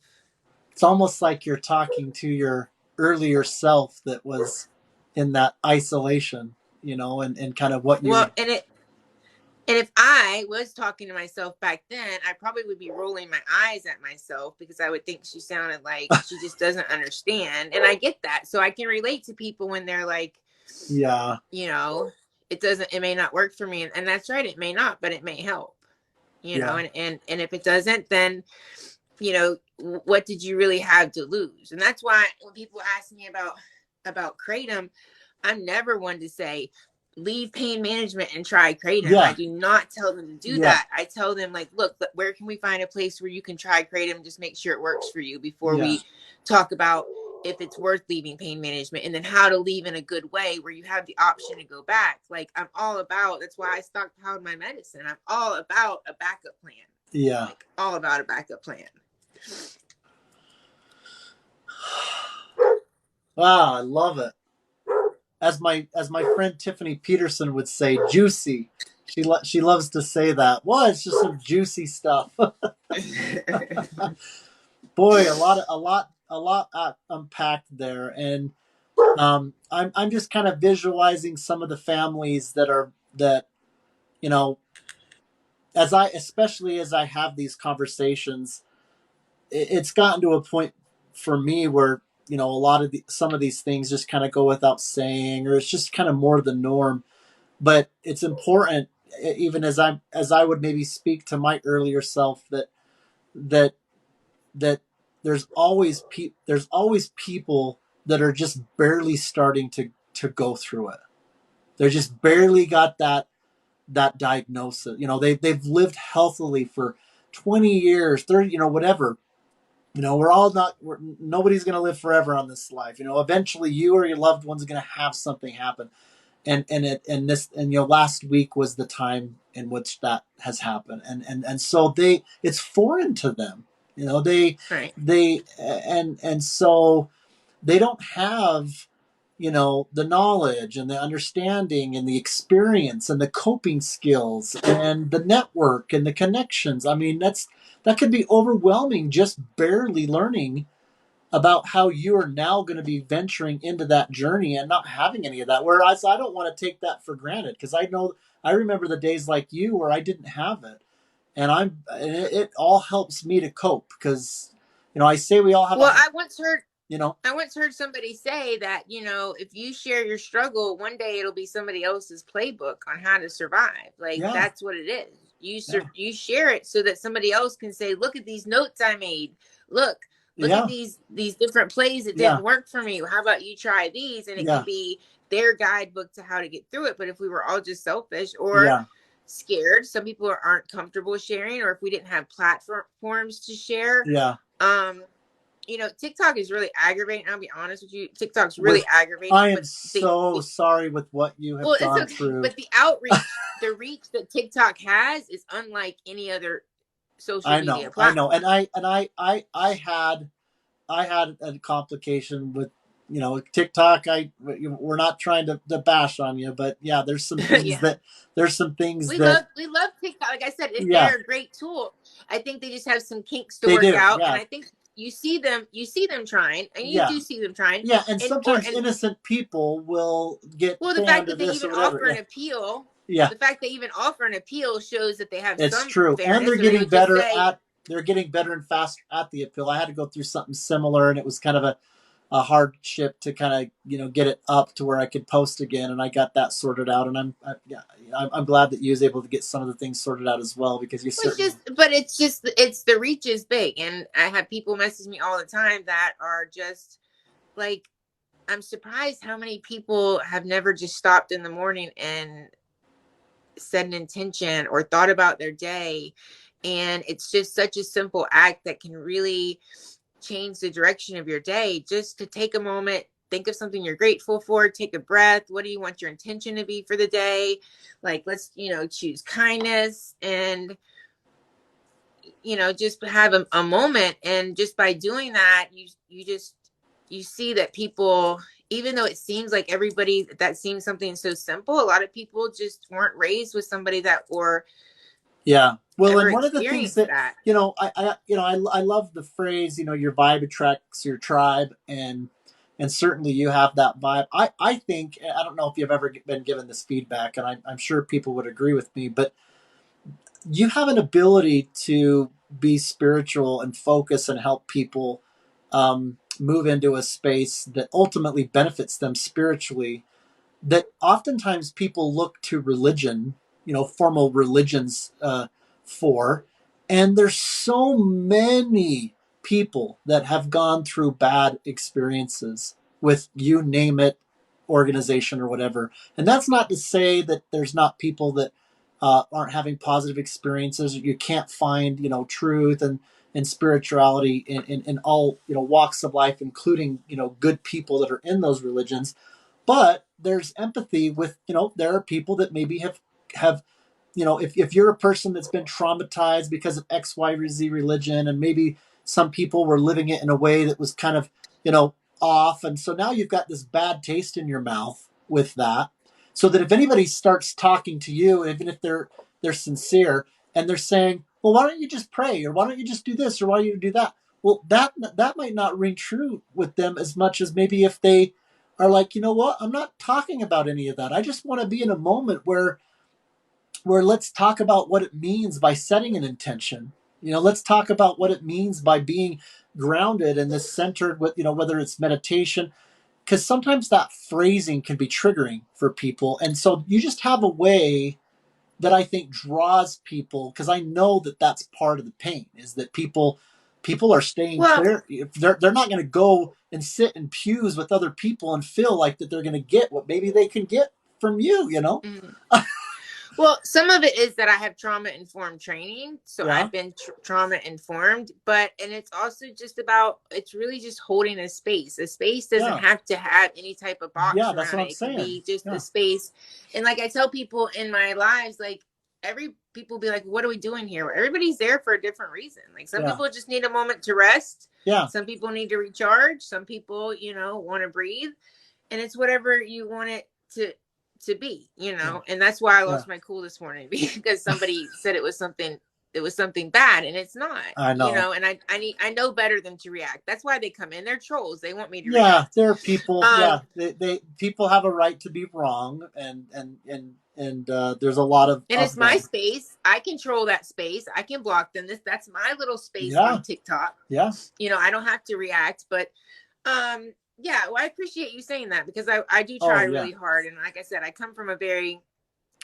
It's almost like you're talking to your earlier self that was in that isolation, you know, and kind of what you. Well, and if I was talking to myself back then, I probably would be rolling my eyes at myself, because I would think she sounded like she just doesn't understand. And I get that. So I can relate to people when they're like, yeah, you know, it may not work for me. And that's right. It may not, but it may help, you know, and if it doesn't, then, you know, what did you really have to lose? And that's why when people ask me about Kratom, I'm never one to say, leave pain management and try Kratom. I do not tell them to do that. I tell them, like, look, where can we find a place where you can try Kratom? Just make sure it works for you before we talk about if it's worth leaving pain management, and then how to leave in a good way where you have the option to go back. Like, I'm all about, that's why I stockpiled my medicine. I'm all about a backup plan. Yeah. Like, all about a backup plan. Wow, I love it. As my friend Tiffany Peterson would say, juicy. She loves to say that. Well, it's just some juicy stuff. Boy, a lot unpacked there, and I'm just kind of visualizing some of the families that you know, especially as I have these conversations, it's gotten to a point for me where, you know, some of these things just kind of go without saying, or it's just kind of more the norm. But it's important, even as I would maybe speak to my earlier self, that there's always people that are just barely starting to go through it. They're just barely got that diagnosis. You know, they've lived healthily for 20 years, 30, you know, whatever. You know, nobody's going to live forever on this life. You know, eventually you or your loved one's going to have something happen. And you know, last week was the time in which that has happened. And so it's foreign to them. You know, and so they don't have, you know, the knowledge and the understanding and the experience and the coping skills and the network and the connections. I mean, that could be overwhelming, just barely learning about how you are now going to be venturing into that journey and not having any of that. Whereas I don't want to take that for granted, because I remember the days like you where I didn't have it, and it all helps me to cope, because, you know, I say we all have. Well, I once heard somebody say that, you know, if you share your struggle, one day it'll be somebody else's playbook on how to survive. Like, that's what it is. You share it so that somebody else can say, look at these notes I made. Look at these different plays that didn't work for me. How about you try these? And it can be their guidebook to how to get through it. But if we were all just selfish or scared, some people aren't comfortable sharing, or if we didn't have platforms to share, TikTok is really aggravating. I'll be honest with you. TikTok's really With aggravating. I am But so sorry with what you have well, it's gone okay. through. But the outreach, the reach that TikTok has is unlike any other social I media know, I know, platform. I had a complication with TikTok. We're not trying to bash on you, but yeah, Yeah. there's some things We that love TikTok. Like I said, yeah, they're a great tool. I think they just have some kinks to they work do, out, and yeah, I think you see them trying, and you yeah, do see them trying, yeah, and sometimes and innocent people will get well, the fact fanned or that they this or even whatever. offer Yeah, an appeal, yeah, the fact they even offer an appeal shows that they have it's some true, and fairness, or they would just say, they're getting better and faster at the appeal. I had to go through something similar, and it was kind of a hardship to kind of get it up to where I could post again, and I got that sorted out. And I'm glad that you was able to get some of the things sorted out as well, because you certainly it's the reach is big, and I have people message me all the time that are just like, I'm surprised how many people have never just stopped in the morning and set an intention or thought about their day. And it's just such a simple act that can really change the direction of your day. Just to take a moment, think of something you're grateful for, take a breath. What do you want your intention to be for the day? Like, let's, choose kindness, and, just have a moment. And just by doing that, you see that people, even though it seems like everybody that seems something so simple, a lot of people just weren't raised with somebody that or yeah. Well, ever and one of the things experienced that that. I love the phrase, your vibe attracts your tribe, and certainly you have that vibe. I think, I don't know if you've ever been given this feedback, and I'm sure people would agree with me, but you have an ability to be spiritual and focus and help people move into a space that ultimately benefits them spiritually, that oftentimes people look to religion, formal religions for. And there's so many people that have gone through bad experiences with, you name it, organization or whatever. And that's not to say that there's not people that aren't having positive experiences. You can't find, truth and spirituality in all, walks of life, including, good people that are in those religions. But there's empathy with, there are people that maybe have if you're a person that's been traumatized because of X, Y, or Z religion, and maybe some people were living it in a way that was kind of, off. And so now you've got this bad taste in your mouth with that. So that if anybody starts talking to you, even if they're sincere, and they're saying, well, why don't you just pray? Or why don't you just do this? Or why don't you do that? Well, that might not ring true with them as much as maybe if they are like, you know what? I'm not talking about any of that. I just want to be in a moment where let's talk about what it means by setting an intention. Let's talk about what it means by being grounded and this centered with, whether it's meditation, because sometimes that phrasing can be triggering for people. And so you just have a way that I think draws people, because I know that that's part of the pain, is that people are staying Well, clear. They're not going to go and sit in pews with other people and feel like that they're going to get what maybe they can get from you. mm. Well, some of it is that I have trauma informed training. So Yeah, I've been trauma informed, and it's also just about, it's really just holding a space. A space doesn't yeah, have to have any type of box yeah. That's around what it. I'm It can saying. be just a Yeah, space. And like I tell people in my lives, like, people be like, what are we doing here? Everybody's there for a different reason. Like, some yeah, people just need a moment to rest. yeah, Some people need to recharge. Some people, want to breathe. And it's whatever you want it to be, yeah, and that's why I yeah. lost my cool this morning, because somebody said it was something bad, and it's not, I know. and I know better than to react. That's why they come in. They're trolls. They want me to Yeah, react. there are people. um Yeah, they people have a right to be wrong, and there's a lot and it's of my them. space. I control that space. I can block them. That's my little space Yeah, on TikTok. yeah, I don't have to react. But yeah, well, I appreciate you saying that, because I do try oh yeah, really hard. And like I said, I come from a very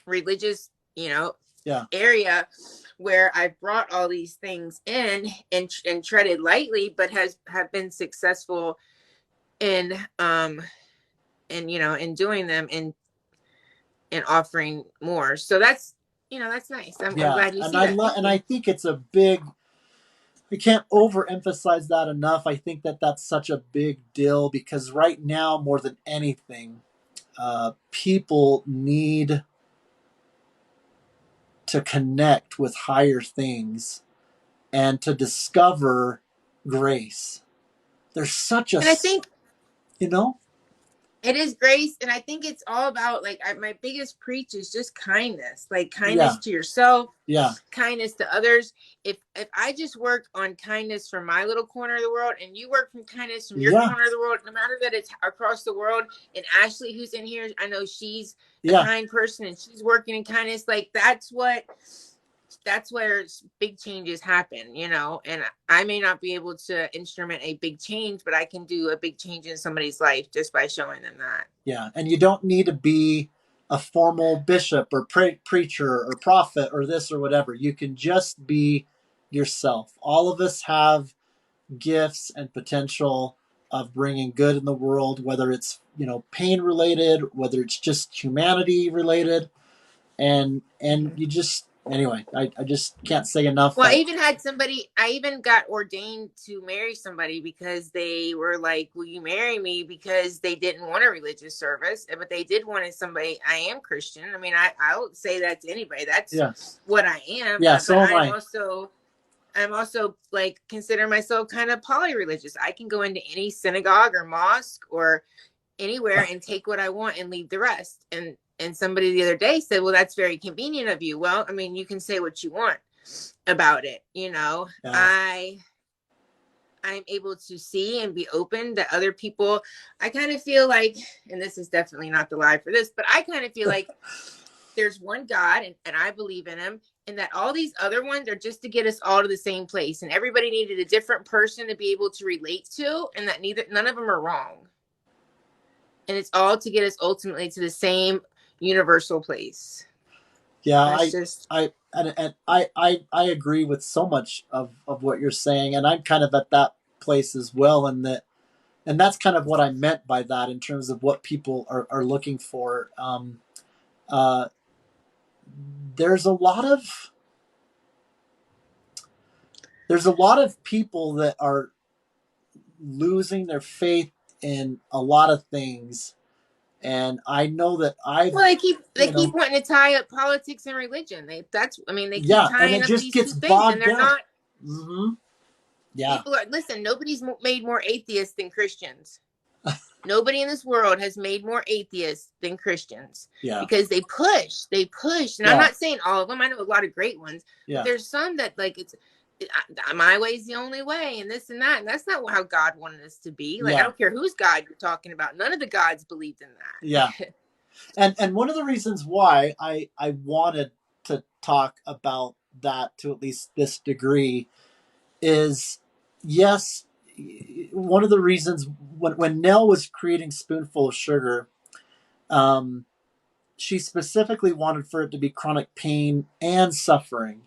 religious, yeah, area, where I've brought all these things in, and treaded lightly, but have been successful in in doing them, and offering more. So that's nice. I'm yeah. glad you And see that. Thank and you. I think it's a big. I can't overemphasize that enough. I think that that's such a big deal because right now, more than anything, people need to connect with higher things and to discover grace. There's such a, And I think you know, it is grace, and I think it's all about like my biggest preach is just kindness, like kindness yeah, to yourself, yeah, kindness to others. If I just work on kindness from my little corner of the world, and you work from kindness from your yeah, corner of the world, no matter that it's across the world. And Ashley, who's in here, I know she's a yeah, kind person, and she's working in kindness. Like that's where big changes happen, you know. And I may not be able to instrument a big change, but I can do a big change in somebody's life just by showing them that. yeah. And you don't need to be a formal bishop or preacher or prophet or this or whatever. You can just be yourself. All of us have gifts and potential of bringing good in the world, whether it's, pain related, whether it's just humanity related. And you just, anyway, I just can't say enough Well, that, I even got ordained to marry somebody because they were like, will you marry me? Because they didn't want a religious service, but they did want somebody. I am Christian. I mean, I'll say that to anybody. yeah, That's what I am. yeah, But so am I. I'm also like consider myself kind of poly-religious. I can go into any synagogue or mosque or anywhere and take what I want and leave the rest. And somebody the other day said, well, that's very convenient of you. Well, I mean, you can say what you want about it. Yeah. I'm able to see and be open to other people. I kind of feel like, and this is definitely not the lie for this, but I kind of feel like there's one God, and I believe in him, and that all these other ones are just to get us all to the same place. And everybody needed a different person to be able to relate to, and that none of them are wrong. And it's all to get us ultimately to the same universal place. Yeah, That's just I agree with so much of what you're saying, and I'm kind of at that place as well. And that's kind of what I meant by that in terms of what people are looking for. Uh, there's a lot of people that are losing their faith in a lot of things, and I know that I've, well, they you keep know, wanting to tie up politics and religion. They keep yeah, and tying it up just these two gets things, and bogged they're down. not. Hmm. Yeah, People are listen. Nobody's made more atheists than Christians. Nobody in this world has made more atheists than Christians yeah, because they push. And I'm yeah, not saying all of them. I know a lot of great ones, but yeah, there's some that like my way is the only way, and this and that, and that's not how God wanted us to be. Like I yeah, don't care whose God you're talking about. None of the gods believed in yeah. that. And one of the reasons why I wanted to talk about that to at least this degree is, yes, one of the reasons when Nell was creating Spoonful of Sugar, um, she specifically wanted for it to be chronic pain and suffering,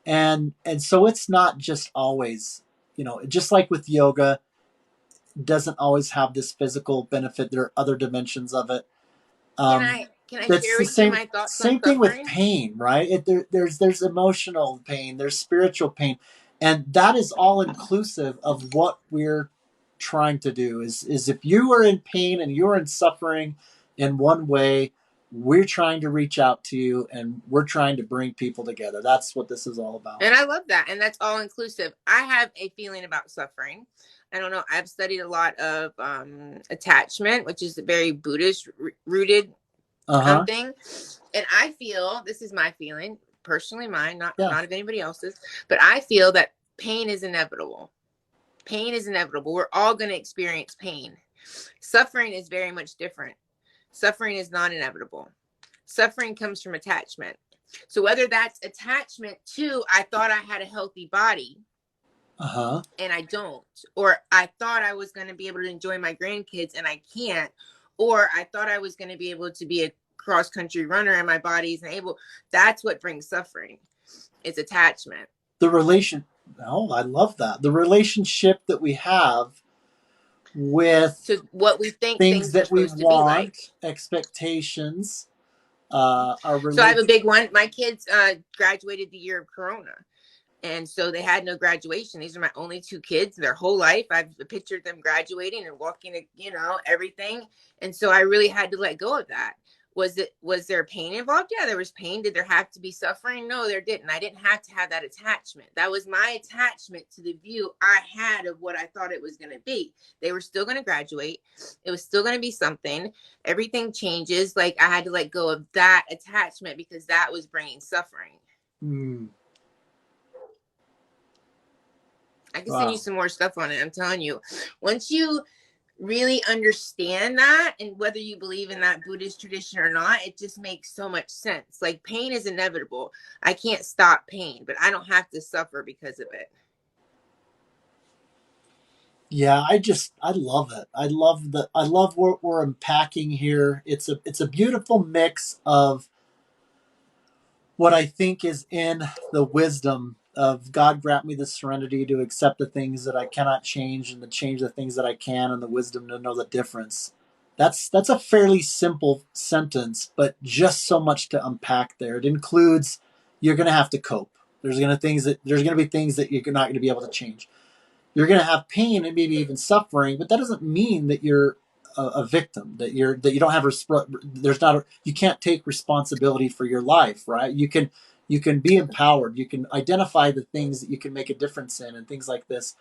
and so it's not just always, just like with yoga, doesn't always have this physical benefit. There are other dimensions of it. Um, Can I that's share the with you same my thoughts on same thing with suffering? pain, right? There's emotional pain, there's spiritual pain, and that is all inclusive of what we're trying to do. Is if you are in pain and you're in suffering in one way, we're trying to reach out to you and we're trying to bring people together. That's what this is all about. And I love that. And that's all inclusive. I have a feeling about suffering. I don't know. I've studied a lot of attachment, which is a very Buddhist rooted Uh-huh. thing. And I feel, this is my feeling, personally mine, Yeah. not of anybody else's, but I feel that pain is inevitable. Pain is inevitable. We're all going to experience pain. Suffering is very much different. Suffering is not inevitable. Suffering comes from attachment. So whether that's attachment to, I thought I had a healthy body Uh-huh. and I don't, or I thought I was going to be able to enjoy my grandkids and I can't, or I thought I was going to be able to be a cross country runner and my body isn't able. That's what brings suffering. It's attachment. The relation Oh, I love that. The relationship that we have with To what we think things things are that we supposed to be like. want, expectations, our So I have a religion. big one. My kids graduated the year of Corona. And so they had no graduation. These are my only two kids their whole life. I've pictured them graduating and walking, everything. And so I really had to let go of that. Was there pain involved? Yeah, there was pain. Did there have to be suffering? No, there didn't. I didn't have to have that attachment. That was my attachment to the view I had of what I thought it was going to be. They were still going to graduate. It was still going to be something. Everything changes. Like, I had to let go of that attachment because that was bringing suffering. I can send you some more stuff on it. I'm telling you, once you really understand that, and whether you believe in that Buddhist tradition or not, it just makes so much sense. Like, pain is inevitable. I can't stop pain, but I don't have to suffer because of it. Yeah, I love it. I love what we're unpacking here. It's a beautiful mix of what I think is in the wisdom of God grant me the serenity to accept the things that I cannot change and to change the things that I can, and the wisdom to know the difference. That's a fairly simple sentence, but just so much to unpack there. It includes you're going to have to cope. There's going to be things that you're not going to be able to change. You're going to have pain and maybe even suffering, but that doesn't mean that you're a victim, that you don't have you can't take responsibility for your life, right? You can be empowered. You can identify the things that you can make a difference in and things like this.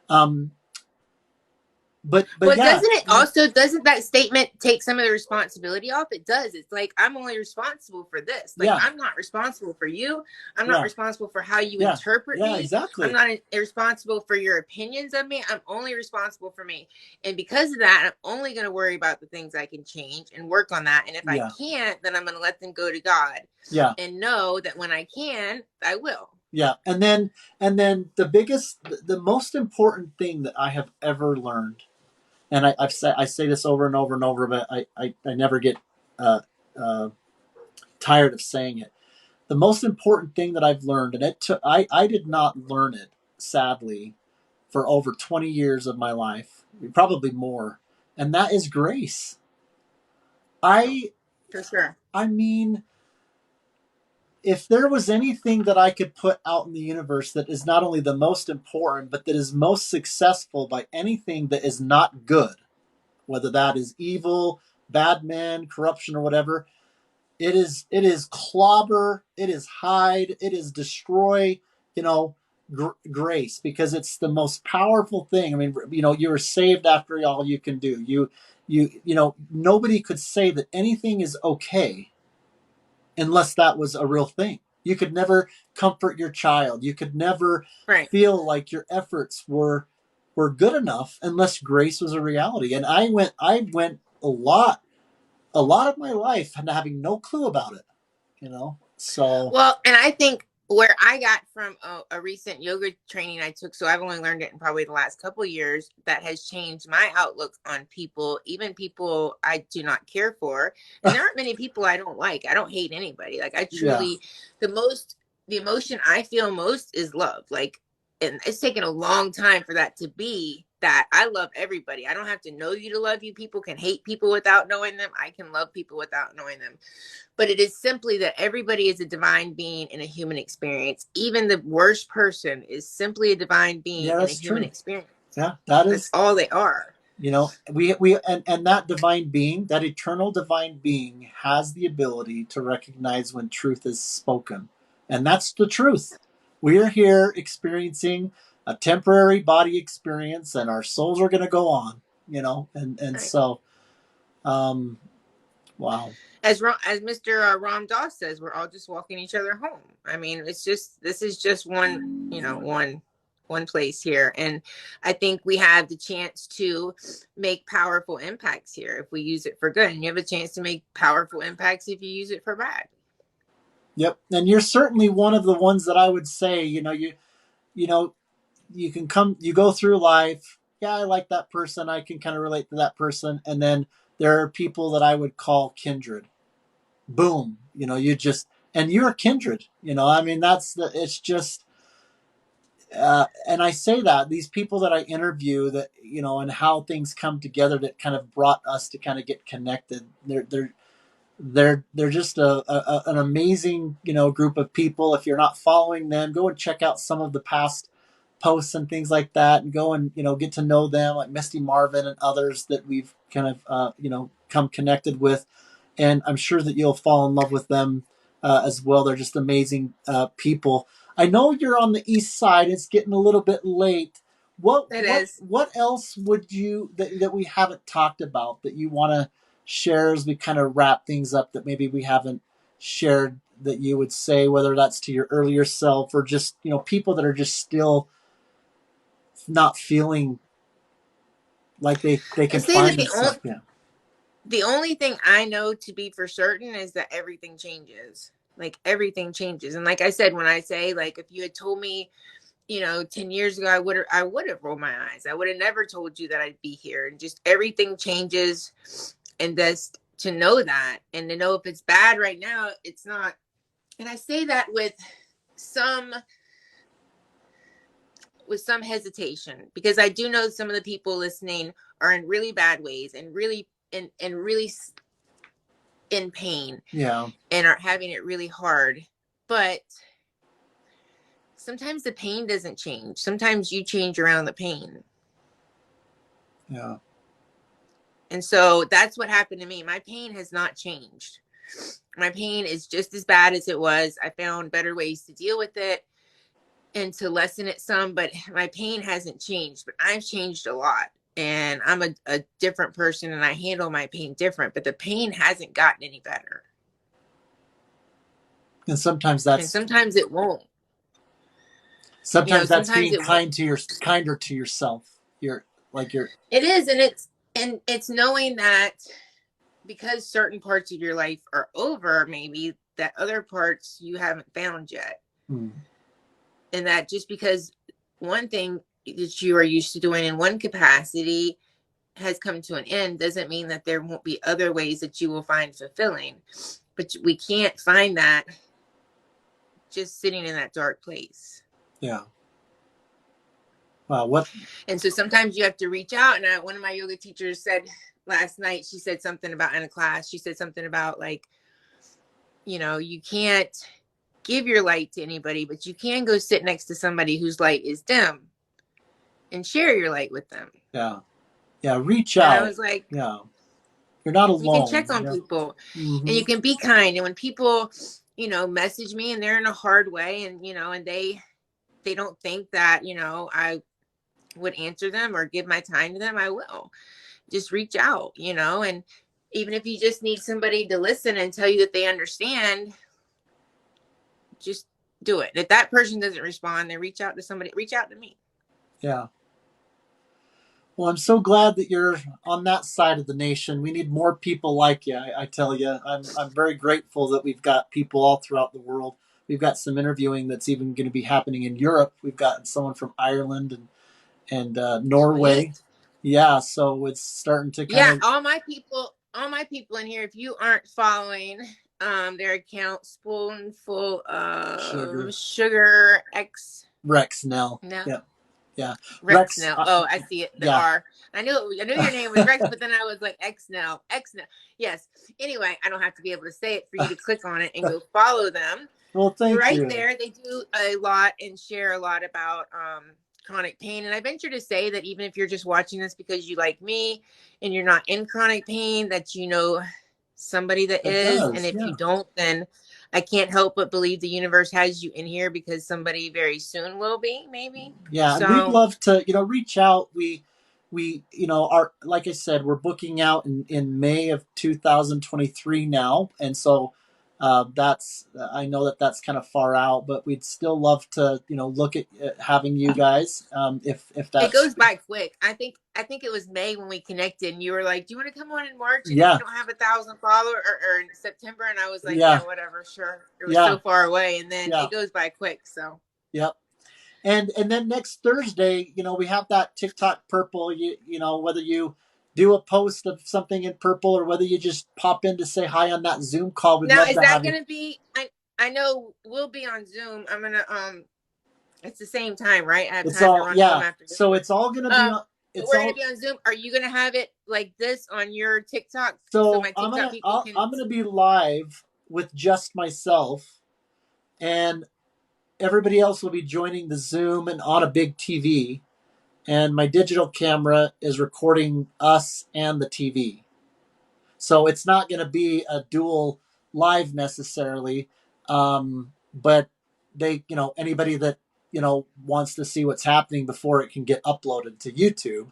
Um, but Well, yeah, doesn't that statement take some of the responsibility off? It does. It's like, I'm only responsible for this. Like, yeah, I'm not responsible for you. I'm not yeah, responsible for how you yeah, interpret yeah, me. I'm exactly. not responsible for your opinions of me. I'm only responsible for me. And because of that, I'm only going to worry about the things I can change and work on that. And if I Yeah, can't, then I'm going to let them go to God yeah, and know that when I can, I will. yeah. And then the most important thing that I have ever learned, and I say this over and over and over, but I never get uh, uh, tired of saying it. The most important thing that I've learned, and I did not learn it, sadly, for over 20 years of my life, probably more, and that is grace. I For sure. I mean, if there was anything that I could put out in the universe that is not only the most important, but that is most successful by anything that is not good, whether that is evil, bad man, corruption, or whatever, it is clobber, it is hide, it is destroy, grace, because it's the most powerful thing. I mean, you were saved after all you can do. Nobody could say that anything is okay unless that was a real thing. You could never comfort your child. You could never Right. feel like your efforts were good enough unless grace was a reality. And I went a lot of my life and having no clue about it. So Well, and I think where I got from a recent yoga training I took, so I've only learned it in probably the last couple of years, that has changed my outlook on people, even people I do not care for. And there aren't many people I don't like. I don't hate anybody. Like, I yeah, truly, the emotion I feel most is love. Like, and it's taken a long time for that to be that. I love everybody. I don't have to know you to love you. People can hate people without knowing them. I can love people without knowing them. But it is simply that everybody is a divine being in a human experience. Even the worst person is simply a divine being in a that's human true. experience. Yeah, that That's is. all they are. We and that divine being, that eternal divine being, has the ability to recognize when truth is spoken, and that's the truth. We are here experiencing a temporary body experience, and our souls are going to go on. And Right. so, um, wow. As Mr. Ram Dass says, we're all just walking each other home. I mean, this is just one place here, and I think we have the chance to make powerful impacts here if we use it for good, and you have a chance to make powerful impacts if you use it for bad. Yep, and you're certainly one of the ones that I would say, you know, you go through life. Yeah, I like that person. I can kind of relate to that person, and then there are people that I would call kindred. Boom, and you're kindred. I mean, it's just. And I say that these people that I interview, that and how things come together that kind of brought us to kind of get connected. they're just an amazing, group of people. If you're not following them, go and check out some of the past posts and things like that, and go and get to know them, like Misty Marvin and others that we've kind of come connected with, and I'm sure that you'll fall in love with them as well. They're just amazing people. I know you're on the east side. It's getting a little bit late. What It what is. what else would you that we haven't talked about that you want to share as we kind of wrap things up, that maybe we haven't shared, that you would say, whether that's to your earlier self or just people that are just still not feeling like they I can say that find themselves? Yeah. the only thing I know to be for certain is that everything changes. Like everything changes. And like I said, when I say, like, if you had told me, 10 years ago, I would have rolled my eyes. I would have never told you that I'd be here. And just everything changes. And just to know that, and to know if it's bad right now, it's not. And I say that with some hesitation, because I do know some of the people listening are in really bad ways and really really in pain, Yeah. and are having it really hard. But sometimes the pain doesn't change. Sometimes you change around the pain. Yeah. And so that's what happened to me. My pain has not changed. My pain is just as bad as it was. I found better ways to deal with it and to lessen it some, but my pain hasn't changed. But I've changed a lot, and I'm a different person, and I handle my pain different, but the pain hasn't gotten any better. And sometimes And that's sometimes it won't. sometimes Sometimes being it won't. kinder to yourself. You're It is, and it's knowing that because certain parts of your life are over, maybe that other parts you haven't found yet. hmm. And that just because one thing that you are used to doing in one capacity has come to an end doesn't mean that there won't be other ways that you will find fulfilling. But we can't find that just sitting in that dark place. Yeah. Wow. What? And so sometimes you have to reach out. And one of my yoga teachers said last night, she said something about, in a class, she said something about, like, you can't give your light to anybody, but you can go sit next to somebody whose light is dim and share your light with them. Yeah. Yeah. Reach And I out. was like, Yeah. You're not you can alone. check on people, and Mm-hmm. you can be kind. And when people, message me and they're in a hard way, and, and they don't think that, I would answer them or give my time to them, I will just reach out, and even if you just need somebody to listen and tell you that they understand, just do it. If that person doesn't respond, then reach out to me. Yeah. Well, I'm so glad that you're on that side of the nation. We need more people like you. I tell you, I'm very grateful that we've got people all throughout the world. We've got some interviewing that's even going to be happening in Europe. We've got someone from Ireland and Norway. Sweet. Yeah, so it's starting to kind Yeah, of all my people in here, if you aren't following their account, Spoonful of sugar. Sugar X Rex Nell. no Yeah, yeah. Rex Rex. Nell. Oh, I see it. The Yeah. R. I knew your name was Rex, but then I was like, X Nell. X Nell. Yes. Anyway, I don't have to be able to say it for you to click on it and go follow them. Well, thank Right you. there, they do a lot and share a lot about chronic pain. And I venture to say that even if you're just watching this because you like me and you're not in chronic pain, that somebody that It is. And does. if you Yeah. don't, then I can't help but believe the universe has you in here because somebody very soon will be, maybe. Yeah, and we'd So love to, reach out. We, are, like I said, we're booking out in May of 2023 now, and so that's, I know that that's kind of far out, but we'd still love to, look at having you guys, if it that's, goes by quick. I think it was May when we connected, and you were like, "Do you want to come on in March?" And if yeah, you don't have 1,000 followers, or in September, and I was like, yeah, "Yeah, whatever, sure." It was yeah, so far away, and then yeah, it goes by quick. So yep. And then next Thursday, we have that TikTok purple. Whether you do a post of something in purple or whether you just pop in to say hi on that Zoom call, we'd now, love is to that have you. going to be? I know we'll be on Zoom. I'm gonna It's the same time, right? I have It's time to all run home yeah. after this So one. it's all gonna be Um, on. it's We're all. gonna be on Zoom. Are you gonna have it like this on your TikTok so So my TikTok people can? I'm gonna be live with just myself, and everybody else will be joining the Zoom and on a big TV. And my digital camera is recording us and the TV. So it's not going to be a dual live necessarily, but they, anybody that wants to see what's happening before it can get uploaded to YouTube,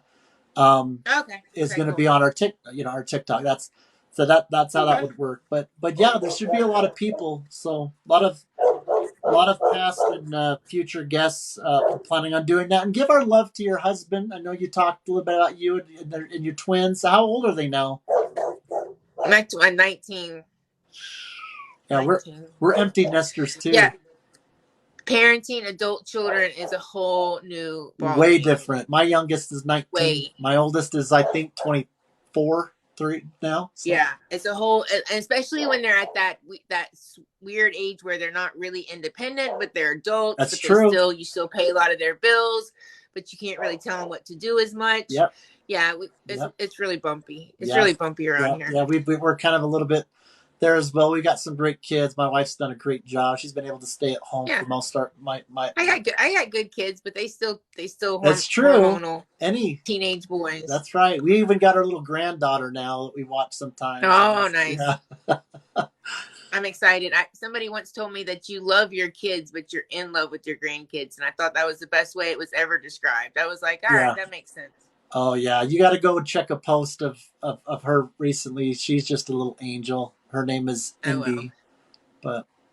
is Okay, going to cool. be on our TikTok. That's how that would work. But yeah, there should be a lot of people. So a lot of past and future guests are planning on doing that. And give our love to your husband. I know you talked a little bit about you and your twins. So how old are they now? I'm 19. Yeah, 19. we're empty nesters too. Yeah. Parenting adult children is a whole new ball Way game. different. My youngest is 19. Way. My oldest is, I think, 24, 3 now. So. Yeah, it's a whole, and especially when they're at that weird age where they're not really independent, but they're adults. That's but true. You still pay a lot of their bills, but you can't really tell them what to do as much. Yep. Yeah, it's really bumpy. It's Yeah. really bumpy around here. Yeah, we're kind of a little bit there as well. We got some great kids. My wife's done a great job. She's been able to stay at home for most part. I got good kids, but they still That's true. Hormonal Any teenage boys. That's right. We even got our little granddaughter now that we watch sometimes. Oh, nice. Yeah. I'm excited. Somebody once told me that you love your kids, but you're in love with your grandkids, and I thought that was the best way it was ever described. I was like, all right, that makes sense. Oh yeah, you got to go check a post of her recently. She's just a little angel. Her name is Indy.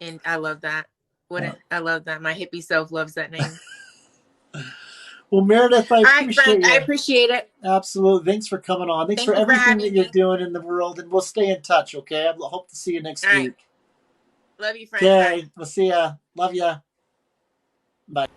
And I love that. I love that. My hippie self loves that name. Well, Meredith, I appreciate it. Absolutely. Thanks for coming on. Thanks for everything that you're doing in the world, and we'll stay in touch. Okay. I hope to see you next week. Love you, friend. Okay. We'll see ya. Love ya. Bye.